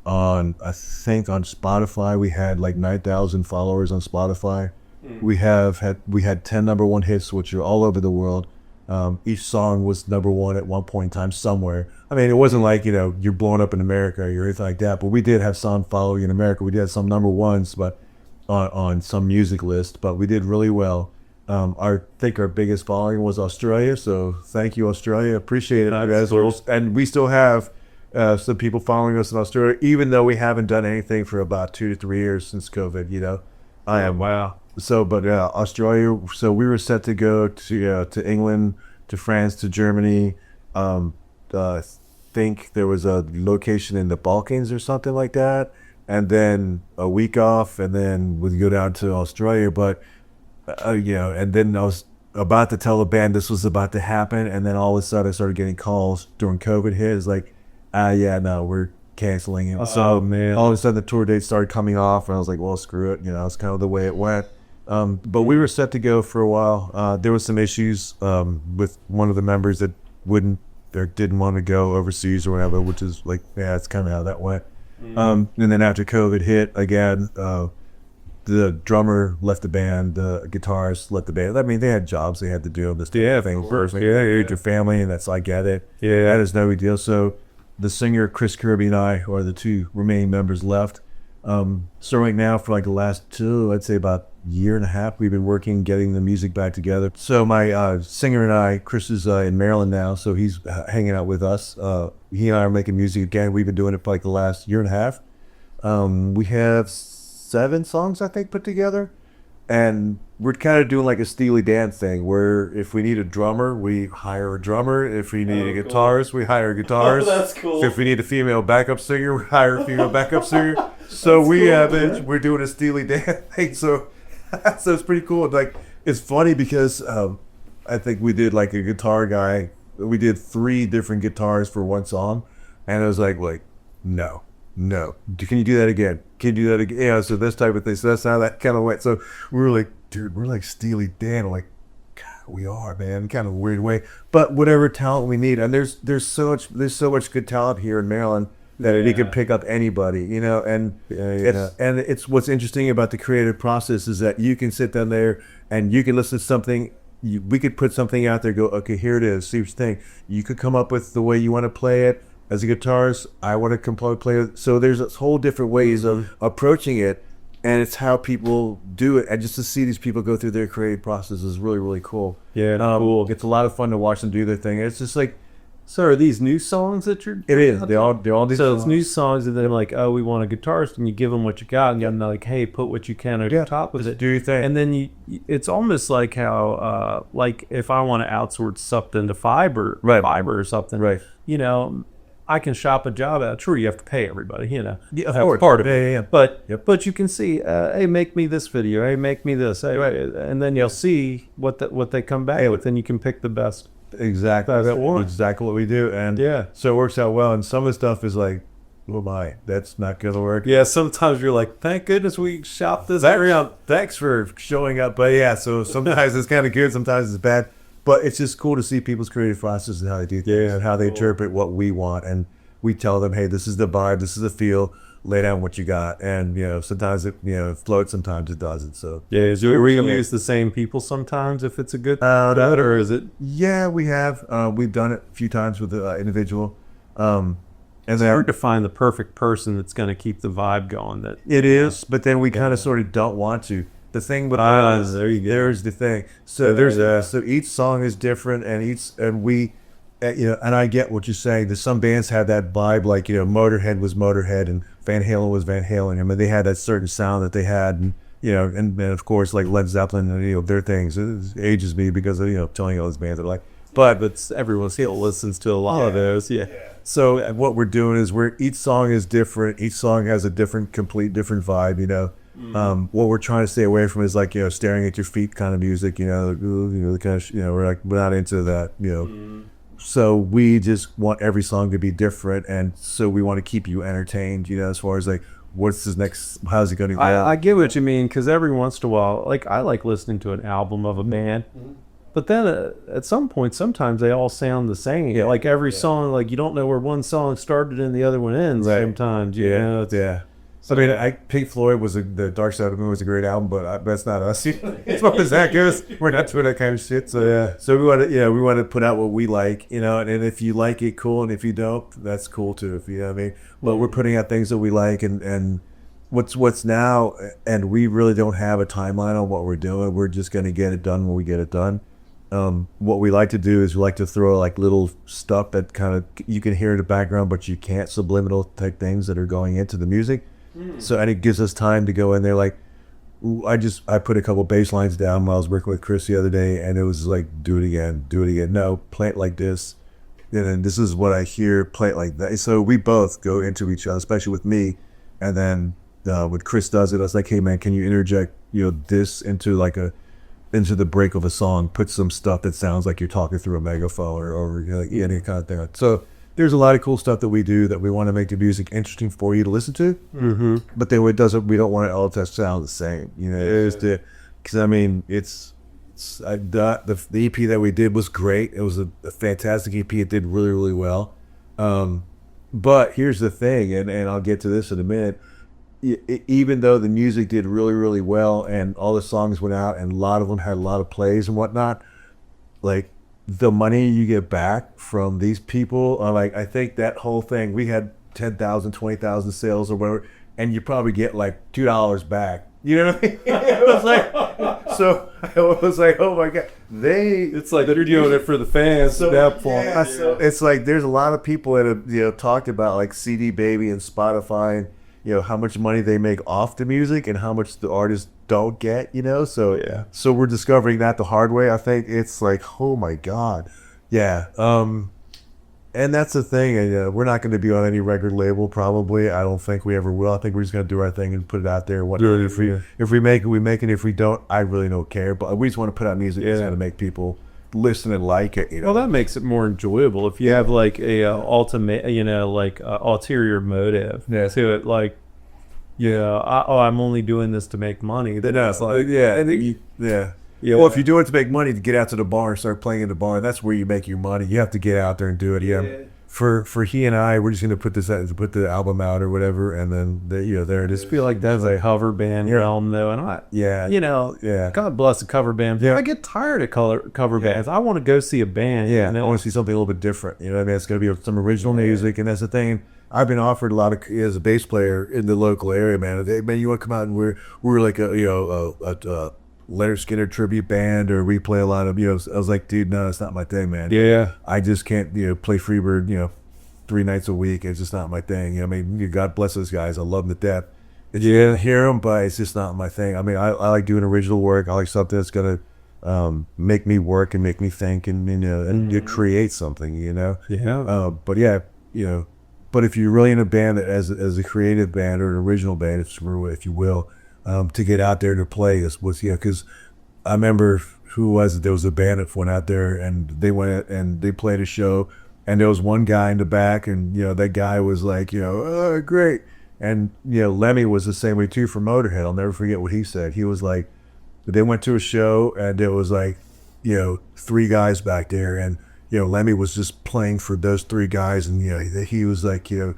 I think on Spotify, we had like 9,000 followers on Spotify. We had 10 number one hits, which are all over the world. Each song was number one at one point in time somewhere. I mean, it wasn't like, you're blowing up in America or anything like that, but we did have some following in America. We did have some number ones, but on some music list, but we did really well. I think our biggest following was Australia, so thank you, Australia. Appreciate it, guys. And we still have some people following us in Australia, even though we haven't done anything for about 2 to 3 years since COVID. Wow. So, but Australia. So we were set to go to England, to France, to Germany. I think there was a location in the Balkans or something like that, and then a week off, and then we'd go down to Australia. But and then I was about to tell the band this was about to happen, and then all of a sudden I started getting calls during COVID hit. It's like, no, we're canceling it. So man, all of a sudden the tour dates started coming off, and I was like, well, screw it. It's kind of the way it went. But we were set to go for a while. There was some issues with one of the members that didn't want to go overseas or whatever, which is like, it's kind of how that went. And then after COVID hit again, the drummer left the band, the guitarist left the band. I mean, they had jobs they had to do. This thing first. Your family, and I get it. Yeah, that is no big deal. So the singer Chris Kirby and I are the two remaining members left. So right now, for like the last I'd say about year and a half, we've been working, getting the music back together. So my singer and I, Chris is in Maryland now, so he's hanging out with us. He and I are making music again. We've been doing it for like the last year and a half. We have 7 songs, I think, put together. And we're kind of doing like a Steely Dan thing, where if we need a drummer, we hire a drummer. If we need a guitarist, we hire a guitarist. Oh, that's cool. If we need a female backup singer, we hire a female backup singer. So we're doing a Steely Dan thing. So it's pretty cool. Like, it's funny because I think we did like a guitar guy. We did 3 different guitars for one song, and it was like no. Can you do that again? Can you do that again? Yeah, so this type of thing. So that's how that kind of went. So we were like, dude, we're like Steely Dan. I'm like, God, we are, man. Kind of a weird way. But whatever talent we need, and there's so much good talent here in Maryland that it can pick up anybody, and it's what's interesting about the creative process is that you can sit down there and you can listen to something. We could put something out there, go, okay, here it is, see what you think. You could come up with the way you want to play it. As a guitarist, I want to play it. So there's a whole different ways of approaching it, and it's how people do it. And just to see these people go through their creative process is really, really cool. Yeah, cool. It's a lot of fun to watch them do their thing. It's just like, so are these new songs that you're? It is. They're all these. So songs. it's new songs, and then like, oh, we want a guitarist, and you give them what you got, and you're like, hey, put what you can over top of it. Do your thing. And then it's almost like how, like if I want to outsource something to Fiverr or something, right? I can shop a job out. Sure, you have to pay everybody, Yeah, that's part of it. Yeah. But you can see, hey, make me this video. Hey, make me this. Hey, and then you'll see what they come back with, and you can pick the best. Exactly. That's exactly what we do. And so it works out well. And some of the stuff is like, Oh my, that's not gonna work. Yeah, sometimes you're like, thank goodness we shopped this That around. thanks for showing up. But yeah, so sometimes it's kind of good, sometimes it's bad. But it's just cool to see people's creative process and how they do things and how they interpret what we want. And we tell them, hey, this is the vibe, this is the feel. Lay down what you got, and sometimes it floats, sometimes it doesn't. So Yeah, is it, we use the same people sometimes if it's a good that, or is it? yeah, we have we've done it a few times with the individual. And It's hard to find the perfect person that's going to keep the vibe going. That it is, but then we kind of sort of don't want to. The thing with there you go. there's the thing. So so each song is different, and we, and I get what you're saying. That some bands have that vibe, like Motorhead was Motorhead, and Van Halen was Van Halen. I mean, they had that certain sound that they had, and and of course like Led Zeppelin, and their things. It ages me because of telling all those bands are like. But everyone still listens to a lot of those. Yeah. So what we're doing is each song is different. Each song has a complete different vibe. What we're trying to stay away from is like staring at your feet kind of music. The kind of we're not into that. So we just want every song to be different, and so we want to keep you entertained. As far as like what's his next, how's it going to go? I get what you mean, because every once in a while, like I like listening to an album of a band. But then at some point, sometimes they all sound the same. Yeah. Like every song, like you don't know where one song started and the other one ends. Right. Sometimes, Yeah. I mean, Pink Floyd the Dark Side of the Moon was a great album, but that's not us. As far as that goes, we're not doing that kind of shit. So yeah. So we want to put out what we like, and if you like it, cool, and if you don't, that's cool too. If you know what I mean. But we're putting out things that we like, and what's now, and we really don't have a timeline on what we're doing. We're just gonna get it done when we get it done. What we like to do is we like to throw like little stuff that kind of you can hear in the background, but you can't, subliminal type things that are going into the music. So, and it gives us time to go in there. Like I put a couple bass lines down while I was working with Chris the other day, and it was like, do it again. No, play it like this. And then this is what I hear, play it like that. So we both go into each other, especially with me. And then when Chris does it, I was like, hey man, can you interject this into the break of a song, put some stuff that sounds like you're talking through a megaphone or any kind of thing. So there's a lot of cool stuff that we do that we want to make the music interesting for you to listen to. Mm-hmm. But then we don't want it all to sound the same. Because I mean, the EP that we did was great. It was a fantastic EP. It did really, really well. But here's the thing, and I'll get to this in a minute. Even though the music did really, really well and all the songs went out and a lot of them had a lot of plays and whatnot, like the money you get back from these people are like, I think that whole thing, we had 10,000, 20,000 sales or whatever, and you probably get like $2 back. You know what I mean? It was like, so I was like, oh my God. It's like they're doing it for the fans at that point. So it's like there's a lot of people that have talked about like CD Baby and Spotify and how much money they make off the music and how much the artists don't get, so so we're discovering that the hard way. I think it's like, oh my God. And that's the thing, and we're not going to be on any record label probably. I don't think we ever will. I think we're just going to do our thing and put it out there. If we make it, we make it. If we don't, I really don't care, but we just want to put out music that's going to make people listen and like it. Well, that makes it more enjoyable if you have like a ultimate, ulterior motive to it, like, I'm only doing this to make money. Then it's like, Well, if you do it to make money, to get out to the bar and start playing in the bar, that's where you make your money. You have to get out there and do it. For he and I, we're just gonna put the album out or whatever, and then there it is. I feel like that's a cover band realm though, and God bless the cover band. I get tired of cover bands. I want to go see a band. I want to see something a little bit different. You know what I mean? It's gonna be some original music, and that's the thing. I've been offered a lot of, as a bass player in the local area, man. Hey, man, you want to come out and we're like a Leonard Skinner tribute band, or we play a lot of, I was like, dude, no, it's not my thing, man. I just can't, play Freebird, 3 nights a week. It's just not my thing. I mean, God bless those guys. I love them to death. Hear them, but it's just not my thing. I mean, I like doing original work. I like something that's gonna make me work and make me think and create something, But if you're really in a band that as a creative band or an original band, if you will, to get out there to play because I remember there was a band that went out there and they went and they played a show. And there was one guy in the back, and that guy was like, oh, great. And Lemmy was the same way too for Motorhead. I'll never forget what he said. He was like, they went to a show, and there was like, three guys back there, and Lemmy was just playing for those three guys, and he was like, you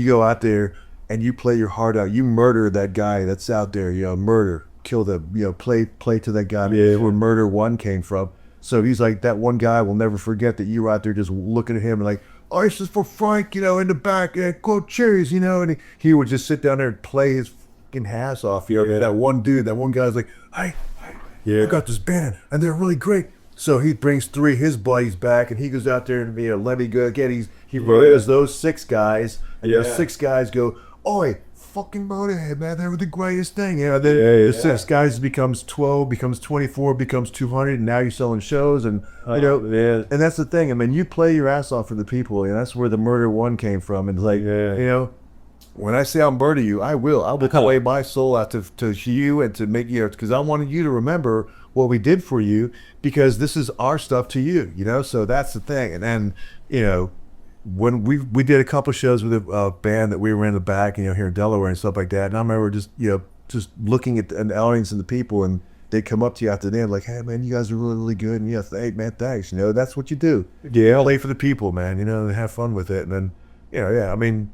go out there and you play your heart out. You murder that guy that's out there. Murder, kill them. Play to that guy. Where Murder One came from. So he's like, that one guy will never forget that you were out there just looking at him and like, oh, this is for Frank, in the back, quote cherries, and he would just sit down there and play his fucking ass off. That one dude, that one guy's like, hey, I got this band, and they're really great. So he brings three of his buddies back, and he goes out there and let me go again. He has those six guys, and those six guys go, oi, fucking Motorhead, man, they were the greatest thing. Six guys becomes 12, becomes 24, becomes 200, and now you're selling shows, and and that's the thing. I mean, you play your ass off for the people, and that's where the Murder One came from. And it's like, when I say I'll murder you, I will play my soul out to you and to make because I wanted you to remember what we did for you, because this is our stuff to you, So that's the thing. And then when we did a couple of shows with a band that we were in the back, here in Delaware and stuff like that, and I remember just looking at the audience and the people, and they'd come up to you after the end like, hey man, you guys are really, really good, and hey man, thanks, that's what you do. Play for the people, man, and have fun with it. And then I mean,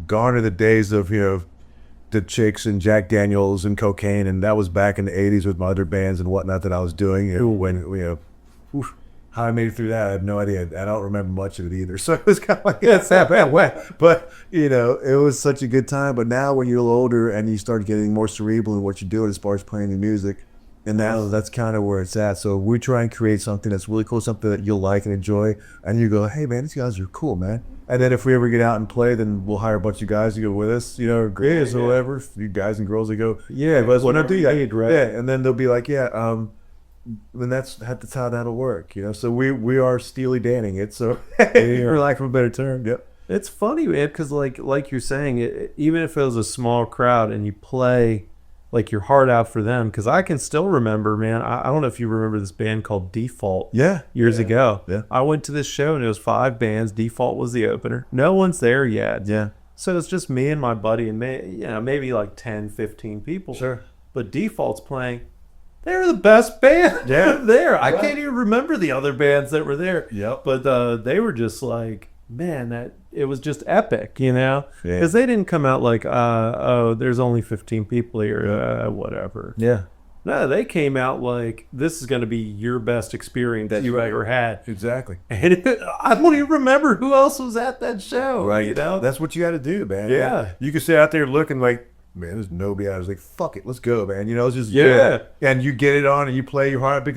gone are the days of the chicks and Jack Daniels and cocaine, and that was back in the 80s with my other bands and whatnot that I was doing. When how I made it through that, I have no idea. I don't remember much of it either. So it was kind of like, it's that bad. But, it was such a good time. But now when you're a little older and you start getting more cerebral in what you're doing as far as playing the music, and now that's kind of where it's at. So we try and create something that's really cool, something that you'll like and enjoy. And you go, hey, man, these guys are cool, man. And then if we ever get out and play, then we'll hire a bunch of guys to go with us, or girls or whatever. You guys and girls that go, but when I do that, right? And then they'll be like, then that's how that'll work, So we are Steely Danning it, so for lack of a better term. Yep. It's funny, man, because like you're saying, even if it was a small crowd and you play like your heart out for them, because I can still remember, man. I don't know if you remember this band called Default. Years ago. Yeah. I went to this show and it was 5 bands. Default was the opener. No one's there yet. Yeah. So it's just me and my buddy and maybe like 10, 15 people. Sure. But Default's playing. They were the best band there. I can't even remember the other bands that were there. Yep. But they were just like, man, it was just epic, because they didn't come out like, there's only 15 people here, whatever. Yeah. No, they came out like, this is going to be your best experience that you ever had. Exactly. And I don't even remember who else was at that show. Right. That's what you got to do, man. Yeah. You can sit out there looking like, man, there's nobody. I was like, fuck it, let's go, man. It's just and you get it on and you play your heart,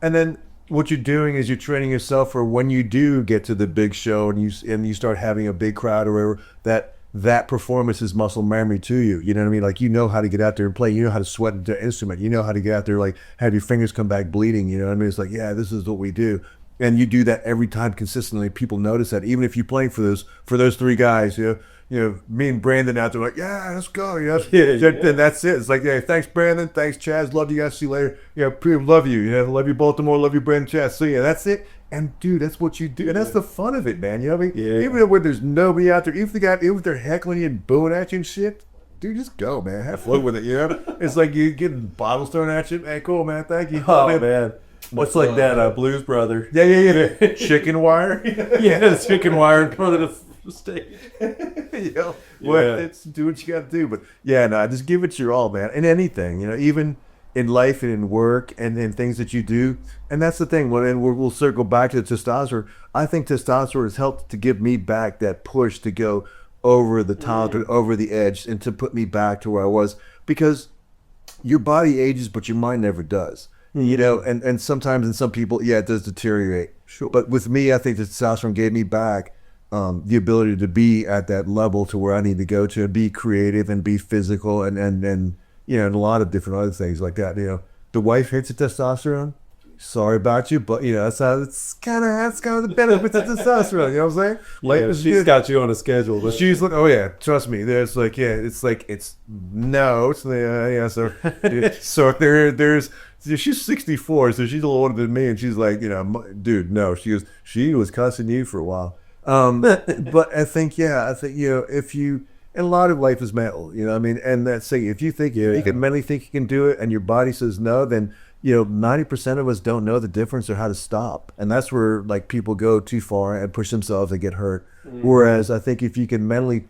and then what you're doing is you're training yourself for when you do get to the big show and you start having a big crowd or whatever, that performance is muscle memory to you. You know what I mean? Like, how to get out there and play. You know how to sweat the instrument. You know how to get out there, like have your fingers come back bleeding. You know what I mean? It's like, this is what we do. And you do that every time consistently. People notice that, even if you're playing for those three guys, me and Brandon out there like, let's go. Then that's it. It's like, thanks Brandon, thanks Chaz, love you guys, see you later. People love you. Love you Baltimore, love you Brandon, Chaz. So that's it. And dude, that's what you do, and that's the fun of it, man. You know what I mean? Yeah. Even when there's nobody out there, even if they're heckling you and booing at you and shit, dude, just go, man. Have fun with it. It's like you getting bottles thrown at you. Hey, cool, man. Thank you. Oh man. What's like that Blues Brother? Yeah. Chicken wire. The chicken wire in front of the stage. It's do what you got to do. But just give it your all, man. In anything, even in life and in work and in things that you do. And that's the thing. And we'll circle back to the testosterone. I think testosterone has helped to give me back that push to go over the top, over the edge, and to put me back to where I was. Because your body ages, but your mind never does. And sometimes in some people, it does deteriorate. Sure. But with me, I think the testosterone gave me back the ability to be at that level to where I need to go to and be creative and be physical and and a lot of different other things like that. The wife hates the testosterone. Sorry about you, but that's kind of the benefits of testosterone. You know what I'm saying? She's got you on a schedule. But she's like, oh yeah, trust me. There's so there's she's 64, so she's a little older than me, and she's like, dude, no, she was cussing you for a while. But I think, if you, and a lot of life is mental, I mean, and that's saying, if you think you can mentally think you can do it and your body says no, then, 90% of us don't know the difference or how to stop. And that's where like people go too far and push themselves and get hurt. Whereas I think if you can mentally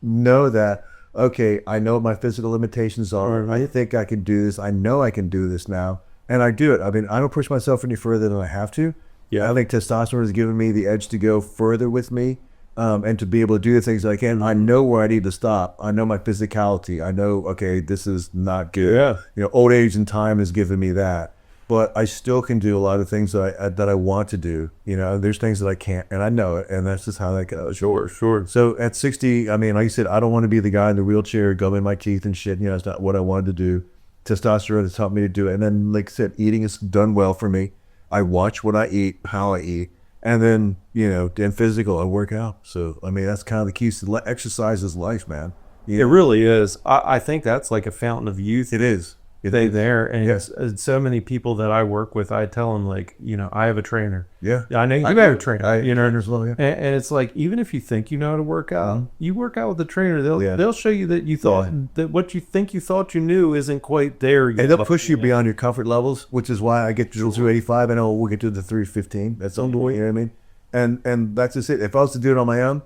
know that, okay, I know what my physical limitations are. I think I can do this. I know I can do this now. And I do it. I mean, I don't push myself any further than I have to. Yeah. I think testosterone has given me the edge to go further with me, and to be able to do the things I can. I know where I need to stop. I know my physicality. I know, okay, this is not good. Yeah. Old age and time has given me that. But I still can do a lot of things that I want to do. There's things that I can't, and I know it, and that's just how that goes. Sure. So at 60, I mean, like you said, I don't want to be the guy in the wheelchair, gum in my teeth and shit. It's not what I wanted to do. Testosterone has helped me to do it. And then, like I said, eating has done well for me. I watch what I eat, how I eat, and then, then physical, I work out. So, I mean, that's kind of the key. Exercise is life, man. It really is. I think that's like a fountain of youth. It is. There, and it's so many people that I work with, I tell them, like, I have a trainer. Yeah. I know you have a trainer. Trainers well, yeah. And it's like, even if you think you know how to work out, you work out with a trainer. They'll show you that you thought that what you think you thought you knew isn't quite there yet. And they'll push you beyond your comfort levels, which is why I get to the 285 and we'll get to the 315. That's all the way, you know what I mean? And that's just it. If I was to do it on my own,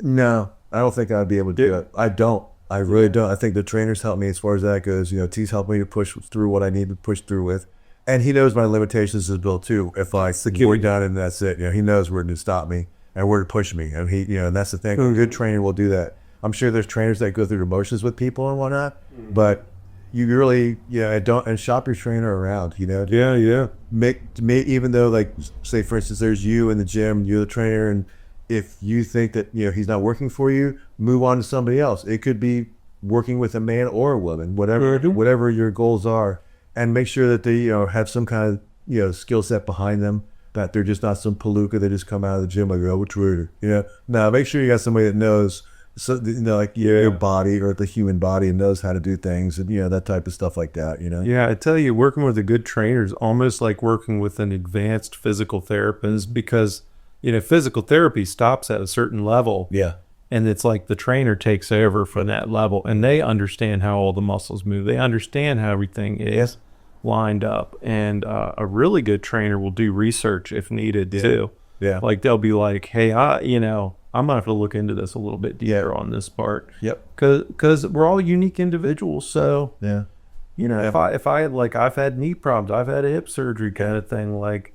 no, I don't think I'd be able to do it. I don't. I really don't. I think the trainers help me as far as that goes. T's helped me to push through what I need to push through with. And he knows my limitations as well, too. If I get down and that's it, he knows where to stop me and where to push me. And and that's the thing. A good trainer will do that. I'm sure there's trainers that go through the motions with people and whatnot, but you really, and shop your trainer around, Yeah. Make even though, like, say, for instance, there's you in the gym, you're the trainer, and if you think that he's not working for you, move on to somebody else. It could be working with a man or a woman, whatever your goals are, and make sure that they have some kind of skill set behind them, that they're just not some palooka that just come out of the gym like, oh, we're trainer. Now make sure you got somebody that knows, like your body or the human body, and knows how to do things, and that type of stuff like that. Yeah, I tell you, working with a good trainer is almost like working with an advanced physical therapist, because physical therapy stops at a certain level. Yeah. And it's like the trainer takes over from that level, and they understand how all the muscles move. They understand how everything is lined up. And a really good trainer will do research if needed too. Yeah. Like they'll be like, hey, I'm going to have to look into this a little bit deeper on this part. Yep. Because we're all unique individuals. So, yeah. if I like, I've had knee problems, I've had a hip surgery kind of thing, like,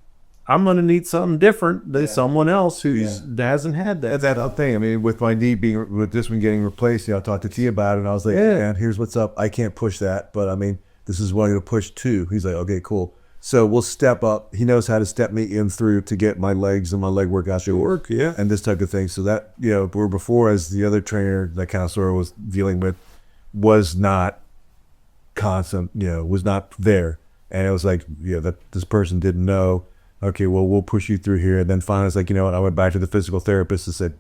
I'm going to need something different than someone else who hasn't had that. That's that thing. I mean, with my knee with this one getting replaced, I talked to T about it, and I was like, man, here's what's up. I can't push that, but I mean, this is what I'm going to push to. He's like, okay, cool. So we'll step up. He knows how to step me in through to get my legs and my leg workout to work. Yeah. And this type of thing. So that, where before, as the other trainer that kind of sort of was dealing with, was not constant, was not there. And it was like, that this person didn't know. Okay, well, we'll push you through here. And then finally, it's like, I went back to the physical therapist and said,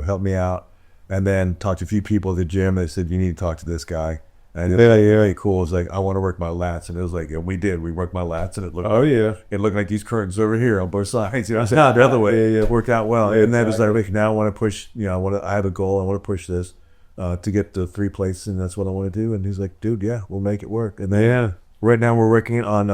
help me out. And then talked to a few people at the gym. They said, you need to talk to this guy. And it was very cool. It was like, I want to work my lats. And it was like, we did. We worked my lats, and it looked it looked like these curtains over here on both sides. I said, the other way. Yeah, it worked out well. And then it was like, now I want to push, I have a goal. I want to push this to get to 3 places, and that's what I want to do. And he's like, dude, we'll make it work. And then right now we're working on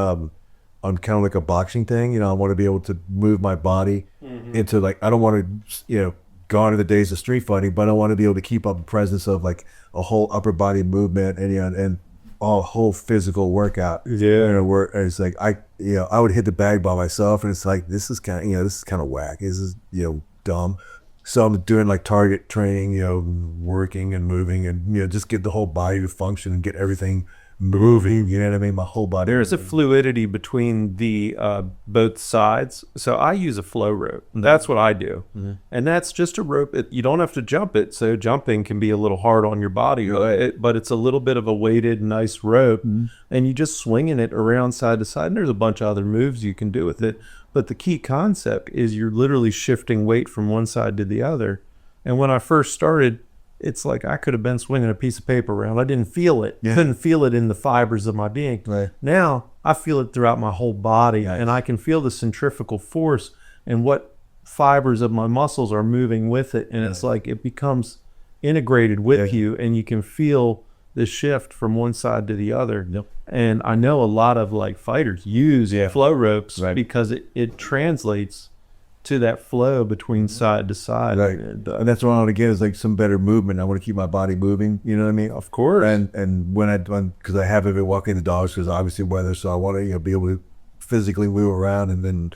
kind of like a boxing thing. I want to be able to move my body into, like, I don't want to, go into the days of street fighting, but I want to be able to keep up the presence of like a whole upper body movement and a whole physical workout. Yeah. Where it's like, I would hit the bag by myself, and it's like, this is kind of whack. This is, dumb. So I'm doing like target training, working and moving, and, just get the whole body to function and get everything moving, you know what I mean? My whole body. There is a fluidity between the both sides. So I use a flow rope. That's what I do. And that's just a rope. You don't have to jump it. So jumping can be a little hard on your body, but it's a little bit of a weighted, nice rope. And you just swinging it around side to side. And there's a bunch of other moves you can do with it. But the key concept is you're literally shifting weight from one side to the other. And when I first started, it's like I could have been swinging a piece of paper around. I didn't feel it. Couldn't feel it in the fibers of my being. Right. Now I feel it throughout my whole body, and I can feel the centrifugal force. And what fibers of my muscles are moving with it, and it's like it becomes integrated with you, and you can feel the shift from one side to the other. Yep. And I know a lot of like fighters use flow ropes Right. because it translates to that flow between side to side. Right. And, And that's what I want to get is like some better movement. I want to keep my body moving. You know what I mean? of course. And because I haven't been walking the dogs because obviously weather, so I want to be able to physically move around and then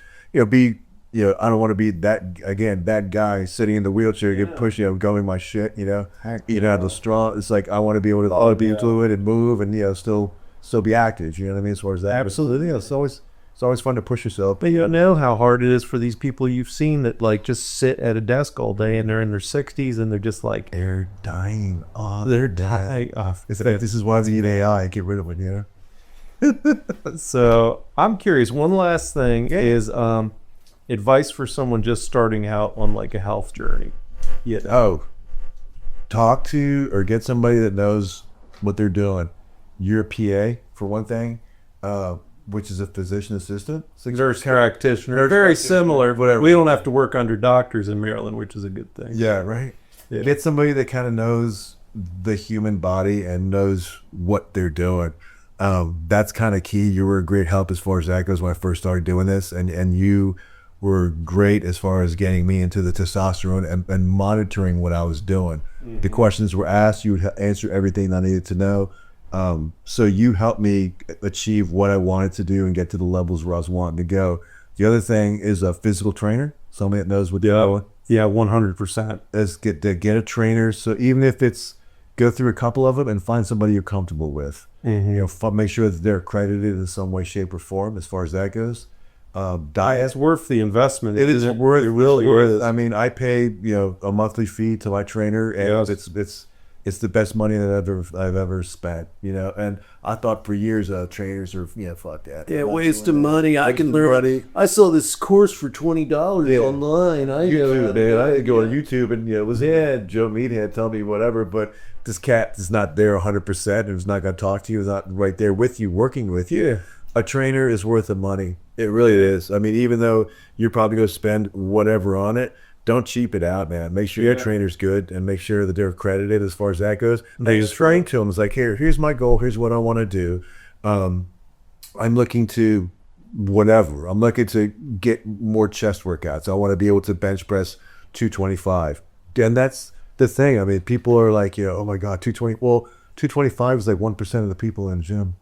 be I don't want to be that guy sitting in the wheelchair get pushed going my shit out the straw. It's like I want to be able to be fluid and move and still be active. You know what I mean? As far as that, Absolutely. it's always fun to push yourself. But you know how hard it is for these people you've seen that like just sit at a desk all day and they're in their 60s and they're just like They're dying off. they're dying off. This is why we need AI. Get rid of it. So I'm curious. One last thing is advice for someone just starting out on like a health journey. Talk to or get somebody that knows what they're doing. You're a PA for one thing, which is a physician assistant. Nurse practitioner. Very similar. Whatever. We don't have to work under doctors in Maryland, which is a good thing. Yeah, right. Yeah. Get somebody that kind of knows the human body and knows what they're doing. That's kind of key. You were a great help as far as that goes when I first started doing this, and you were great as far as getting me into the testosterone and monitoring what I was doing. Mm-hmm. The questions were asked, you would answer everything I needed to know. So you helped me achieve what I wanted to do and get to the levels where I was wanting to go. The other thing is a physical trainer, somebody that knows what they're doing. Yeah, 100%. Is get a trainer. So even if it's go through a couple of them and find somebody you're comfortable with. Mm-hmm. Make sure that they're accredited in some way, shape, or form as far as that goes. Diet. It's worth the investment. It is worth it. Really Worth. I mean, I pay a monthly fee to my trainer, and it's the best money that I've ever spent. And I thought for years trainers are fuck that. Yeah, waste of money. I can learn. I saw this course for $20 online. YouTube, man. I go on YouTube and it was Joe Meathead tell me whatever, but this cat is not there 100% and is not going to talk to you, is not right there with you, working with you. Yeah. A trainer is worth the money. It really is. I mean, even though you're probably going to spend whatever on it, don't cheap it out, man. Make sure your trainer's good and make sure that they're accredited as far as that goes. They just train to them. It's like, here's my goal. Here's what I want to do. I'm looking to whatever. I'm looking to get more chest workouts. I want to be able to bench press 225. And that's the thing. I mean, people are like, oh my God, 220. Well, 225 is like 1% of the people in the gym.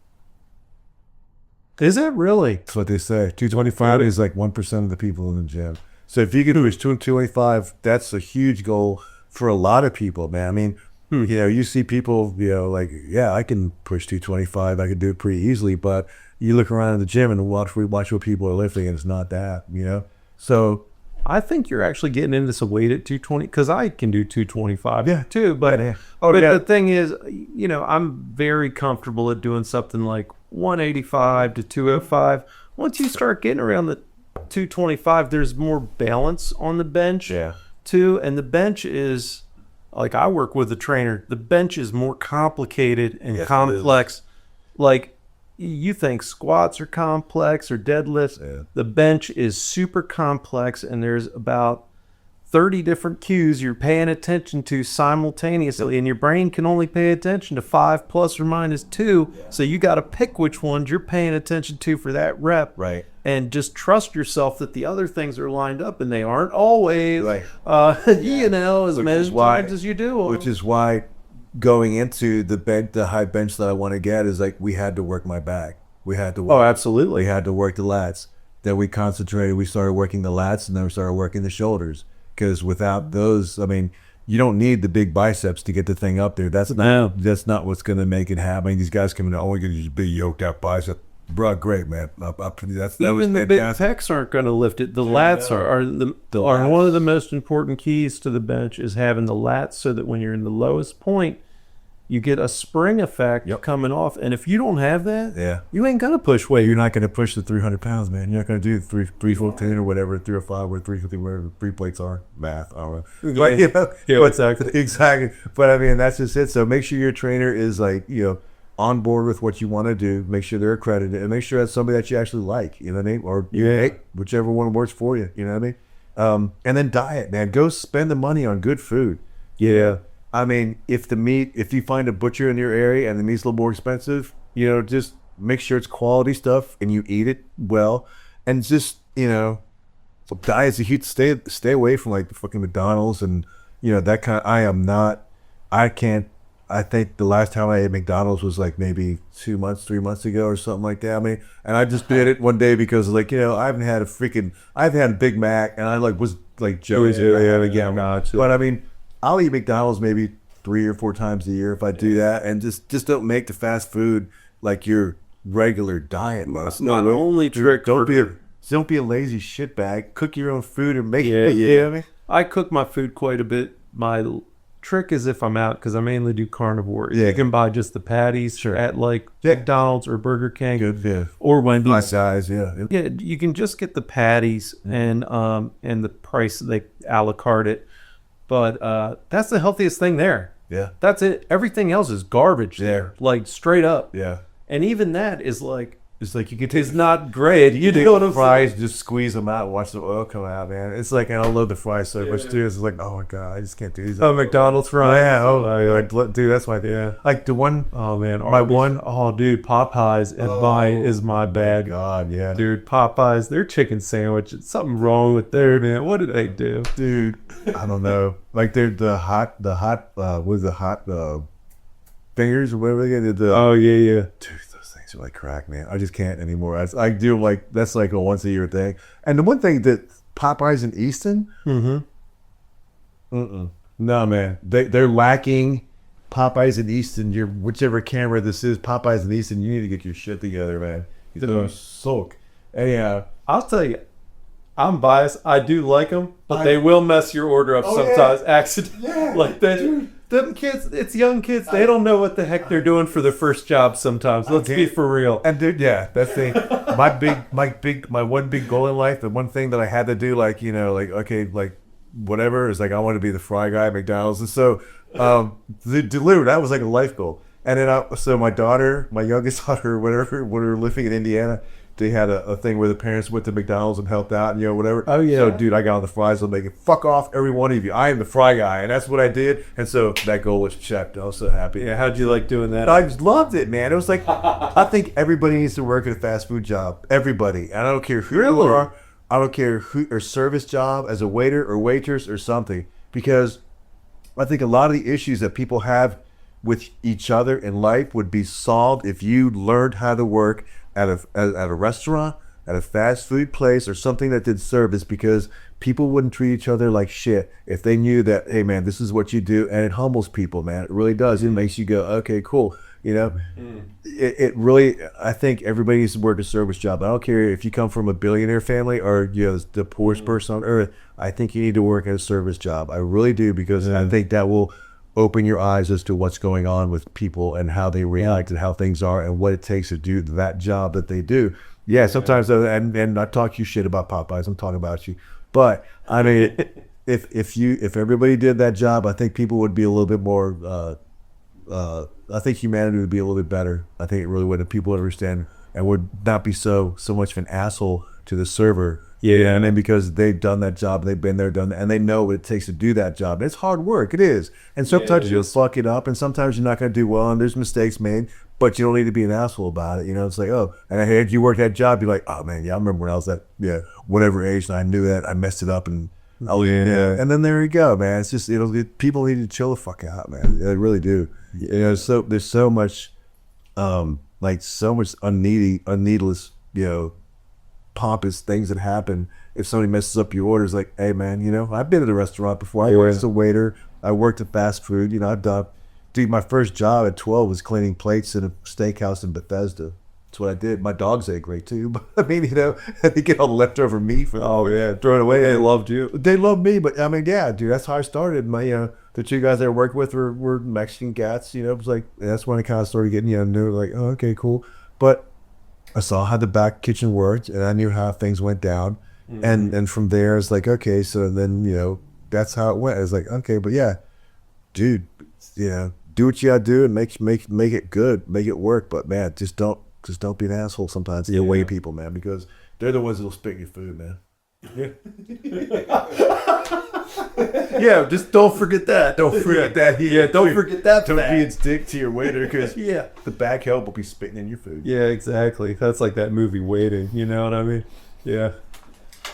Is it really? That's what they say. 225 is like 1% of the people in the gym. So if you can push 225, that's a huge goal for a lot of people, man. I mean, you see people, like, I can push 225. I can do it pretty easily. But you look around in the gym and watch what people are lifting, and it's not that, So I think you're actually getting into some weight at 220 because I can do 225 too. But the thing is, I'm very comfortable at doing something like 185 to 205. Once you start getting around the 225, there's more balance on the bench too. And the bench is, like, I work with a trainer. The bench is more complicated and complex. Like, you think squats are complex or deadlifts. Yeah. The bench is super complex, and there's about 30 different cues you're paying attention to simultaneously, and your brain can only pay attention to 5 plus or minus 2. So you got to pick which ones you're paying attention to for that rep. Right. And just trust yourself that the other things are lined up, and they aren't always, as many times as you do. Which is why going into the high bench that I want to get is like we had to work my back. We had to work, absolutely. we had to work the lats. Then we concentrated. We started working the lats, and then we started working the shoulders. Because without those, I mean, you don't need the big biceps to get the thing up there. That's not what's going to make it happen. I mean, these guys come in, we're going to use big yoked out bicep. Bro, great, man. Even the big pecs aren't going to lift it. The lats are one of the most important keys to the bench is having the lats so that when you're in the lowest point, you get a spring effect coming off. And if you don't have that, you ain't going to push weight. You're not going to push the 300 pounds, man. You're not going to do 314 or whatever, 305 or 350, whatever 3 plates are. Math, I don't know. But, exactly. But I mean, that's just it. So make sure your trainer is like, on board with what you want to do. Make sure they're accredited, and make sure that's somebody that you actually like. You know what I mean? Or whichever one works for you. You know what I mean? And then diet, man. Go spend the money on good food. Yeah. I mean, if you find a butcher in your area and the meat's a little more expensive, just make sure it's quality stuff and you eat it well. And just, diet's a huge, stay away from like the fucking McDonald's and, that kind of, I think the last time I ate McDonald's was like maybe 2 months, 3 months ago or something like that. I mean, and I just did it one day because like, I haven't had a Big Mac and I like was like joking. But I mean, I'll eat McDonald's maybe 3 or 4 times a year if I do that, and just don't make the fast food like your regular diet must. No, the only trick. Don't be a lazy shitbag. Cook your own food and make it. Yeah. You know what I mean? I cook my food quite a bit. My trick is if I'm out, because I mainly do carnivore. Yeah. You can buy just the patties at like McDonald's or Burger King. Good, yeah. Or Wendy's. My size, yeah. Yeah, you can just get the patties and the price, they a la carte it. But that's the healthiest thing there. Yeah. That's it. Everything else is garbage there. Like straight up. Yeah. And even that is like, It's like you can it's not great. You know what I'm fries, saying? just squeeze them out and watch the oil come out, man. It's like, and I love the fries so much too. It's like, oh my God, I just can't do these. Oh, McDonald's fries. Dude, that's my thing. Yeah. Like the one, Oh man, one. Oh dude, Popeyes is my bag. God, yeah. Dude, Popeyes, their chicken sandwich. It's something wrong with there, man. What did they do? Dude, I don't know. Like they're the hot fingers or whatever they get. Oh yeah. Dude, those things are like crack, man. I just can't anymore. I do like, that's like a once a year thing. And the one thing that Popeyes in Easton, no, man, they're lacking. Popeyes in Easton, whichever camera this is, Popeyes in Easton, you need to get your shit together, man. He's gonna sulk. Anyhow, I'll tell you, I'm biased. I do like them, but they will mess your order up sometimes accidentally. Yeah, Like that. Them kids, it's young kids. They don't know what the heck they're doing for their first job sometimes. Let's be for real. And dude, yeah, that's the my one big goal in life. The one thing that I had to do, like whatever, is like I want to be the fry guy at McDonald's. And so, delivered, that was like a life goal. And then so my youngest daughter, whatever, when we were living in Indiana, they had a thing where the parents went to McDonald's and helped out and whatever. Oh yeah. So dude, I got on the fries. I'm making fuck off every one of you. I am the fry guy, and that's what I did. And so that goal was checked. I was so happy. Yeah, how'd you like doing that? I just loved it, man. It was like, I think everybody needs to work at a fast food job. Everybody. And I don't care who you are. I don't care who, or service job as a waiter or waitress or something. Because I think a lot of the issues that people have with each other in life would be solved if you learned how to work at a restaurant, at a fast food place, or something that did service, because people wouldn't treat each other like shit if they knew that, hey man, this is what you do. And it humbles people, man. It really does. It makes you go, okay, cool. It really, I think everybody needs to work a service job. I don't care if you come from a billionaire family or the poorest person on earth. I think you need to work at a service job. I really do, because I think that will open your eyes as to what's going on with people and how they react and how things are and what it takes to do that job that they do. Yeah, sometimes, and I talk you shit about Popeyes, I'm talking about you. But I mean, if everybody did that job, I think people would be a little bit more, I think humanity would be a little bit better. I think it really would, if people would understand and would not be so much of an asshole to the server. Yeah, and then because they've done that job, they've been there, done that, and they know what it takes to do that job. And it's hard work, it is. And sometimes you'll fuck it up, and sometimes you're not going to do well, and there's mistakes made, but you don't need to be an asshole about it. It's like, oh, and I heard you work that job, you're like, oh man, yeah, I remember when I was whatever age, and I knew that I messed it up, and and then there you go, man. It's just, people need to chill the fuck out, man. They really do. So there's so much, so much unneedless, pompous things that happen if somebody messes up your orders. Like, hey man, I've been at a restaurant before. I worked as a waiter. I worked at fast food. I've done. Dude, my first job at 12 was cleaning plates in a steakhouse in Bethesda. That's what I did. My dogs ate great too. But I mean, they get all the leftover meat from throw it away. They loved you. They loved me, but I mean, yeah, dude, that's how I started. My the two guys I worked with were Mexican cats. It was like, that's when I kind of started getting knew like, oh, okay, cool. But I saw how the back kitchen worked, and I knew how things went down. Mm-hmm. And from there, it's like, okay, so then, that's how it went. It's like, okay, but yeah, dude, do what you gotta do and make it good, make it work. But man, just don't be an asshole sometimes to the way people, man, because they're the ones that'll spit your food, man. Yeah, just don't forget that. Don't forget that. Yeah, don't forget that Don't fact. be a dick to your waiter because Yeah. the back help will be spitting in your food. Yeah, exactly. That's like that movie Waiting. You know what I mean? Yeah.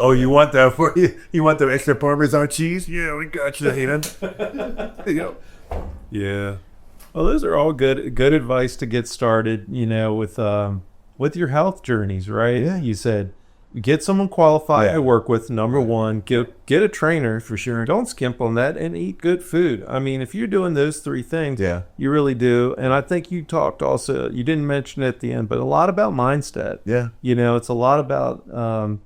Oh, you want that for you? You want the extra Parmesan cheese? Yeah, we got you, Hayden. There you go. Yeah. Well, those are all good advice to get started, with your health journeys, right? Yeah. You said get someone qualified Yeah. to work with, number one. Get a trainer for sure. Don't skimp on that and eat good food. I mean, if you're doing those three things, Yeah. you really do. And I think you talked also, you didn't mention it at the end, but a lot about mindset. Yeah. It's a lot about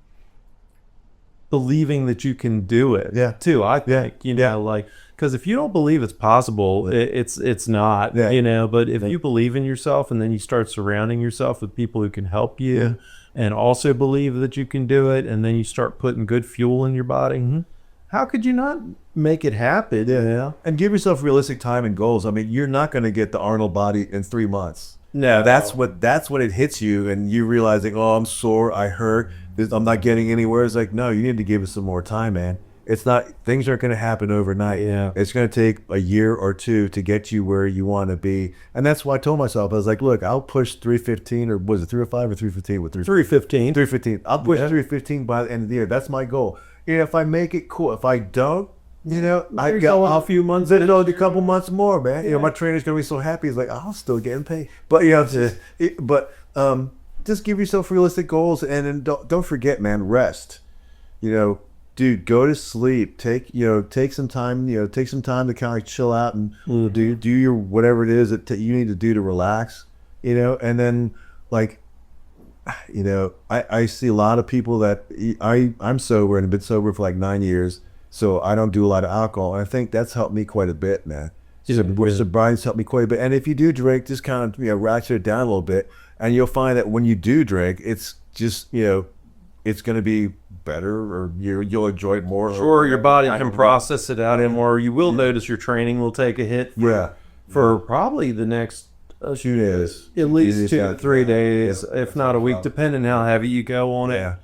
believing that you can do it. Yeah. Too. I think, because if you don't believe it's possible, it's not. Yeah. But if you believe in yourself and then you start surrounding yourself with people who can help you, Yeah. and also believe that you can do it, and then you start putting good fuel in your body, how could you not make it happen? Yeah. And give yourself realistic time and goals. I mean, you're not going to get the Arnold body in 3 months. No. That's when it hits you and you realizing, oh, I'm sore, I hurt, I'm not getting anywhere. It's like, no, you need to give it some more time, man. It's not, things aren't going to happen overnight. Yeah. It's going to take a year or two to get you where you want to be. And that's why I told myself, I was like, look, I'll push 315, or was it 305 or 315 with 315. 315. I'll push Yeah. 315 by the end of the year. That's my goal. If I make it, cool. If I don't, I You're got going a a few months. then it'll be a couple months more, man. My trainer's gonna be so happy. He's like, I'm still getting paid. But just give yourself realistic goals, and then don't forget, man, rest. Dude, go to sleep. Take some time. Take some time to kind of chill out and do your whatever it is that you need to do to relax. And then I see a lot of people that I'm sober and have been sober for like 9 years. So I don't do a lot of alcohol. And I think that's helped me quite a bit, man. Sobriety's helped me quite a bit. And if you do drink, just kind of ratchet it down a little bit. And you'll find that when you do drink, it's just, it's going to be better, or you'll enjoy it more. Sure, your body can process it out more. You will notice your training will take a hit for probably the next 2 days. At least 2 to 3 days, if not a week, depending how heavy you go on it.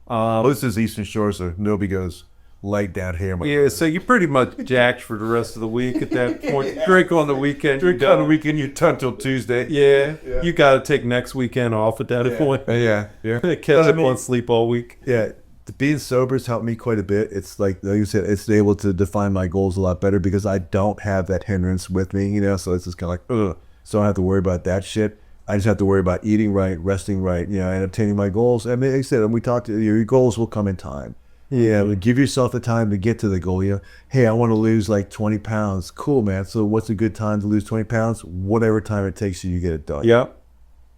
Yeah. This is Eastern Shore, so nobody goes light down here. Yeah, so you're pretty much jacked for the rest of the week at that point. Drink on the weekend. Drink on the weekend, you're done till Tuesday. Yeah. You got to take next weekend off at that point. Yeah. Catch up on sleep all week. Yeah. Being sober has helped me quite a bit. It's like you said, it's able to define my goals a lot better because I don't have that hindrance with me, so it's just kind of like, ugh. So I don't have to worry about that shit. I just have to worry about eating right, resting right, and obtaining my goals. I mean, like I said, and we talked, your goals will come in time. Yeah, but give yourself the time to get to the goal. Hey, I want to lose like 20 pounds. Cool, man. So what's a good time to lose 20 pounds? Whatever time it takes you to get it done. Yep.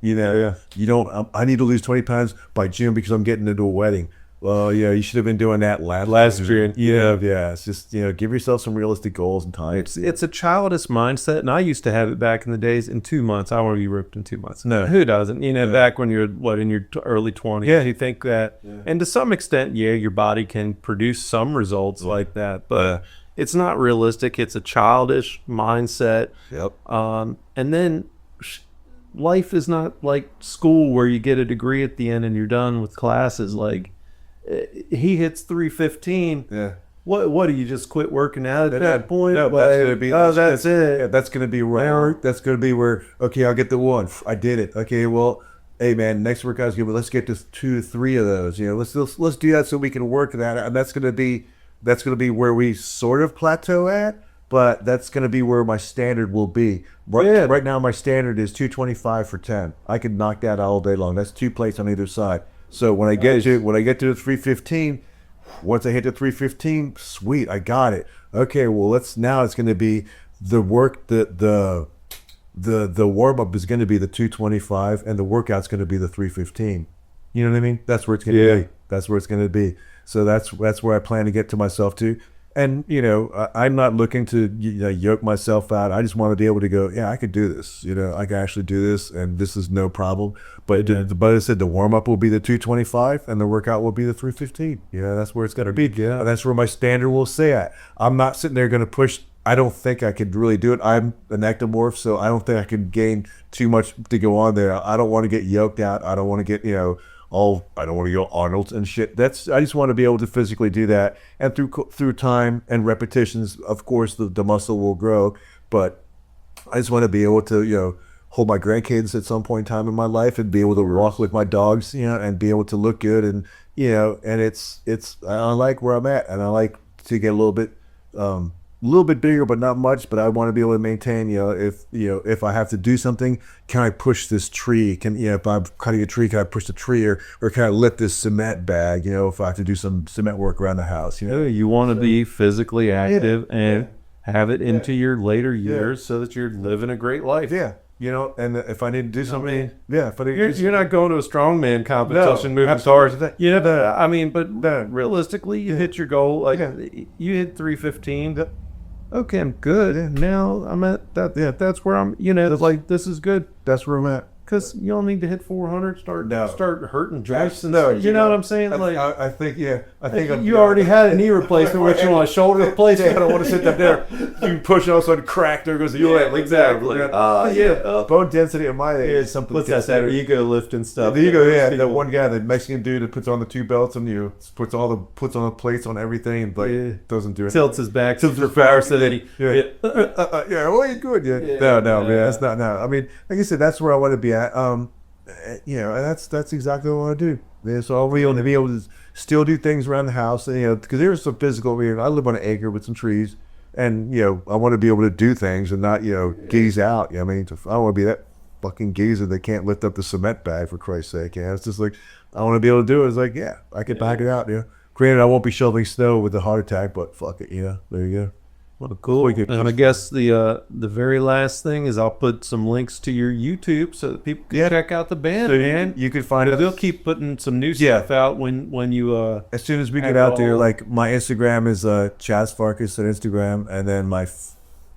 You don't, I need to lose 20 pounds by June because I'm getting into a wedding. Well, you should have been doing that last year. Yeah. It's just, give yourself some realistic goals and time. It's a childish mindset, and I used to have it back in the days. In 2 months, I want to be ripped in 2 months. No, who doesn't? Back when you're in your early 20s, you think that, and to some extent, your body can produce some results like that, but it's not realistic. It's a childish mindset. Yep. And then life is not like school where you get a degree at the end and you're done with classes. Like, he hits 315. Yeah. What do you just quit working out at that point? No, that's gonna be. That's it. Yeah, that's gonna be where. That's gonna be where. Okay, I'll get the one. I did it. Okay, well, hey man, next workout's good, but let's get to 2 to 3 of those. Let's do that so we can work that, and that's gonna be where we sort of plateau at. But that's gonna be where my standard will be. Right now, my standard is 225 for 10. I could knock that out all day long. That's 2 plates on either side. So when I get to the 315, once I hit the 315, sweet, I got it. Okay, well now it's going to be the work, the warm up is going to be the 225, and the workout's going to be the 315. You know what I mean? That's where it's going to be. That's where it's going to be. So that's where I plan to get to myself to. And I'm not looking to yoke myself out. I just want to be able to go, I could do this. I can actually do this, and this is no problem. But I said the warm up will be the 225, and the workout will be the 315. That's where it's going to be. Yeah, that's where my standard will stay at. I'm not sitting there going to push. I don't think I could really do it. I'm an ectomorph, so I don't think I could gain too much to go on there. I don't want to get yoked out. I don't want to get I don't want to go Arnold's and shit. I just want to be able to physically do that. And through time and repetitions, of course, the muscle will grow. But I just want to be able to, hold my grandkids at some point in time in my life and be able to walk with my dogs, and be able to look good. And, and I like where I'm at, and I like to get a little bit bigger, but not much. But I want to be able to maintain, if I have to do something, can I push this tree? If I'm cutting a tree, can I push the tree, or can I lift this cement bag? If I have to do some cement work around the house. You want to be physically active and have it into your later years so that you're living a great life. Yeah. And if I need to do something, you're not going to a strongman competition moving stars. But realistically, you hit your goal. Like you hit 315. Okay, I'm good. Now I'm at that. Yeah, that's where I'm. This is good. That's where I'm at. Because you don't need to hit 400. Start hurting joints. No, you know what I'm saying? I think you already had a knee replacement, which you want a shoulder replacement. I don't want to sit up there. You push it, all of a sudden crack. There goes the exactly. Bone density at my age is something. What's that ego lifting stuff? The ego, that one guy, the Mexican dude that puts on the 2 belts and puts on the plates on everything and doesn't do it. Tilts his back, tilts his power so that he. Well, you're good. No, man, that's not. No, I mean, like I said, that's where I want to be at. And that's exactly what I want to do. So I'll be able to still do things around the house, because there's some physical. I live on an acre with some trees, and I want to be able to do things and not gaze out. I don't want to be that fucking geezer that can't lift up the cement bag, for Christ's sake. It's just like I want to be able to do it. It's like I can back it out. Granted, I won't be shoveling snow with a heart attack, but fuck it. There you go. Well, cool. And I guess the very last thing is I'll put some links to your YouTube so that people can check out the band. So you can find it. They'll keep putting some new stuff out when you. As soon as we get out there, like my Instagram is Chaz Farkass on Instagram, and then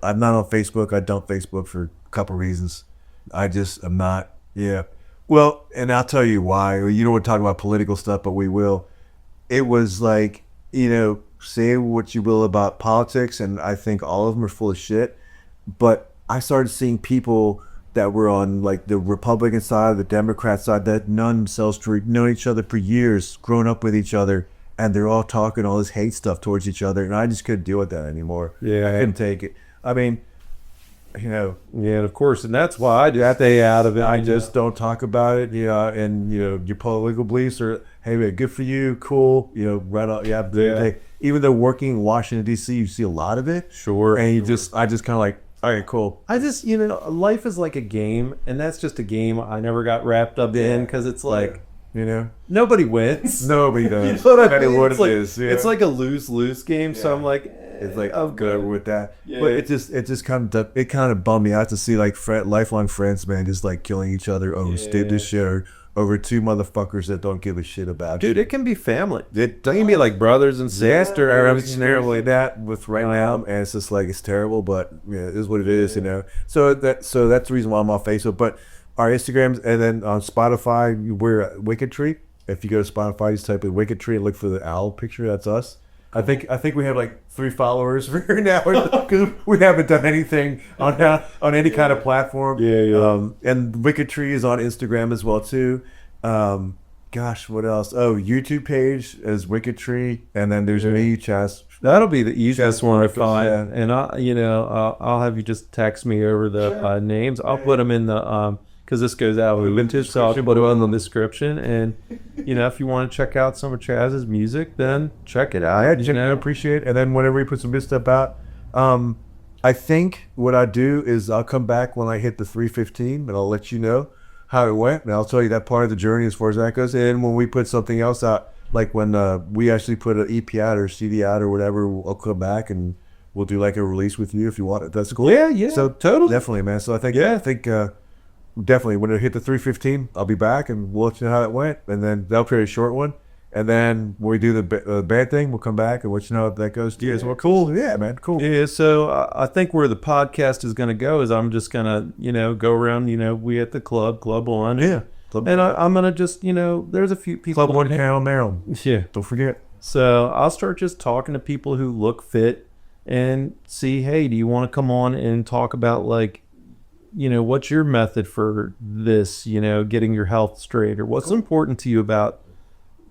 I'm not on Facebook. I don't Facebook for a couple reasons. I just am not. Yeah. Well, and I'll tell you why. You don't want to talk about political stuff, but we will. It was like say what you will about politics, and I think all of them are full of shit, but I started seeing people that were on like the Republican side, the Democrat side, that known themselves to know each other for years, grown up with each other, and they're all talking all this hate stuff towards each other, and I just couldn't deal with that anymore. I couldn't take it. I mean, and of course, and that's why I do stay out of it. I just don't talk about it, and your political beliefs are, hey man, good for you, cool, right on, even though working in Washington D.C., you see a lot of it. Sure. And I just kind of like, all right, cool. I just, life is like a game, and that's just a game I never got wrapped up in, because it's like, nobody wins. Nobody does. It's like a lose-lose game. So I'm like, it's like I'm good with that. But it just kind of bummed me out to see like lifelong friends, man, just like killing each other over stupid shit, over 2 motherfuckers that don't give a shit about you. Dude, it can be family. It can be like brothers and sisters. Or terrible like that with right now, and it's just like it's terrible, but it is what it is, So that's the reason why I'm on Facebook. But our Instagrams, and then on Spotify, we're Wicked Tree. If you go to Spotify, just type in Wicked Tree and look for the owl picture. That's us. I think we have like 3 followers for now because we haven't done anything on any kind of platform. And Wicked Tree is on Instagram as well too. Gosh, what else? Oh, YouTube page is Wicked Tree, and then there's me, Chaz. That'll be the easiest one to find. And I'll have you just text me over the names. I'll put them in the because this goes out with vintage, so I'll put it in the description. And if you want to check out some of Chaz's music, then check it out. I appreciate it. And then whenever we put some good stuff out, I think what I do is I'll come back when I hit the 315, and I'll let you know how it went, and I'll tell you that part of the journey as far as that goes. And when we put something else out, like when we actually put an EP out or CD out or whatever, I'll come back and we'll do like a release with you if you want it. That's cool. Yeah. So totally, definitely, man. So I think definitely when it hit the 315, I'll be back and we'll let you know how it went, and then that'll be a short one. And then when we do the bad thing, we'll come back and let you know how that goes. Yeah, so cool. Yeah, man, cool. Yeah, so I think where the podcast is going to go is I'm just going to, go around, we at the Club 1. Yeah. And I'm going to just, there's a few people. Club 1 here in Maryland. Yeah. Don't forget. So I'll start just talking to people who look fit and see, hey, do you want to come on and talk about like what's your method for this, getting your health straight, or what's important to you about,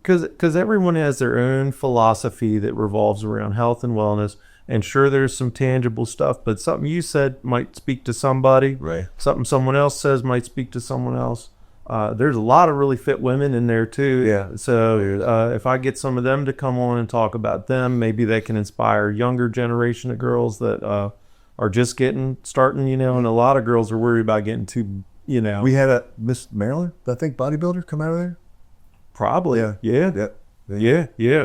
because everyone has their own philosophy that revolves around health and wellness. And sure, there's some tangible stuff, but something you said might speak to somebody. Right. Something someone else says might speak to someone else. There's a lot of really fit women in there too. Yeah. So if I get some of them to come on and talk about them, maybe they can inspire younger generation of girls that are just starting, and a lot of girls are worried about getting too, We had a Miss Maryland, I think, bodybuilder come out of there. Probably. Yeah,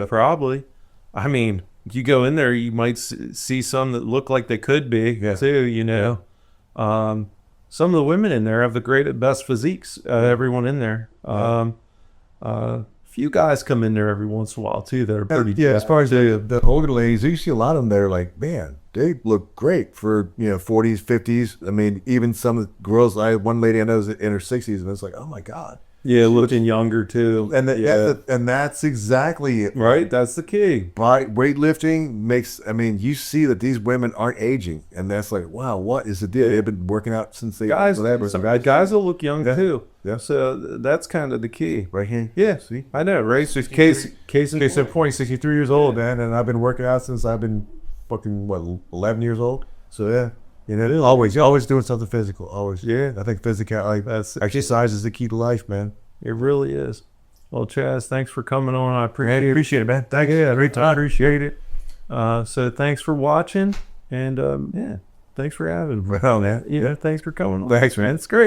probably. I mean, you go in there, you might see some that look like they could be too, some of the women in there have the best physiques, everyone in there. Few guys come in there every once in a while too that are pretty As far as the older ladies, you see a lot of them. They're like, man, they look great for 40s, 50s. I mean, even some of the girls. One lady I know is in her 60s, and it's like, oh my god. Yeah, looking younger too. And and that's exactly it. Right, that's the key. Weightlifting makes, you see that these women aren't aging. And that's like, wow, what is the deal? They've been working out since they... Guys will look young too. Yeah. So that's kind of the key. Right here. Yeah, See? I know, right? So case in point. 63 years old, man. And I've been working out since I've been fucking, 11 years old? So, yeah. You're always doing something physical. Always. Yeah. I think exercise is the key to life, man. It really is. Well, Chaz, thanks for coming on. I appreciate it, man. Thanks. Yeah, great time. I appreciate it. So thanks for watching, and thanks for having me. Well, man. Thanks for coming on. Thanks, man. It's great.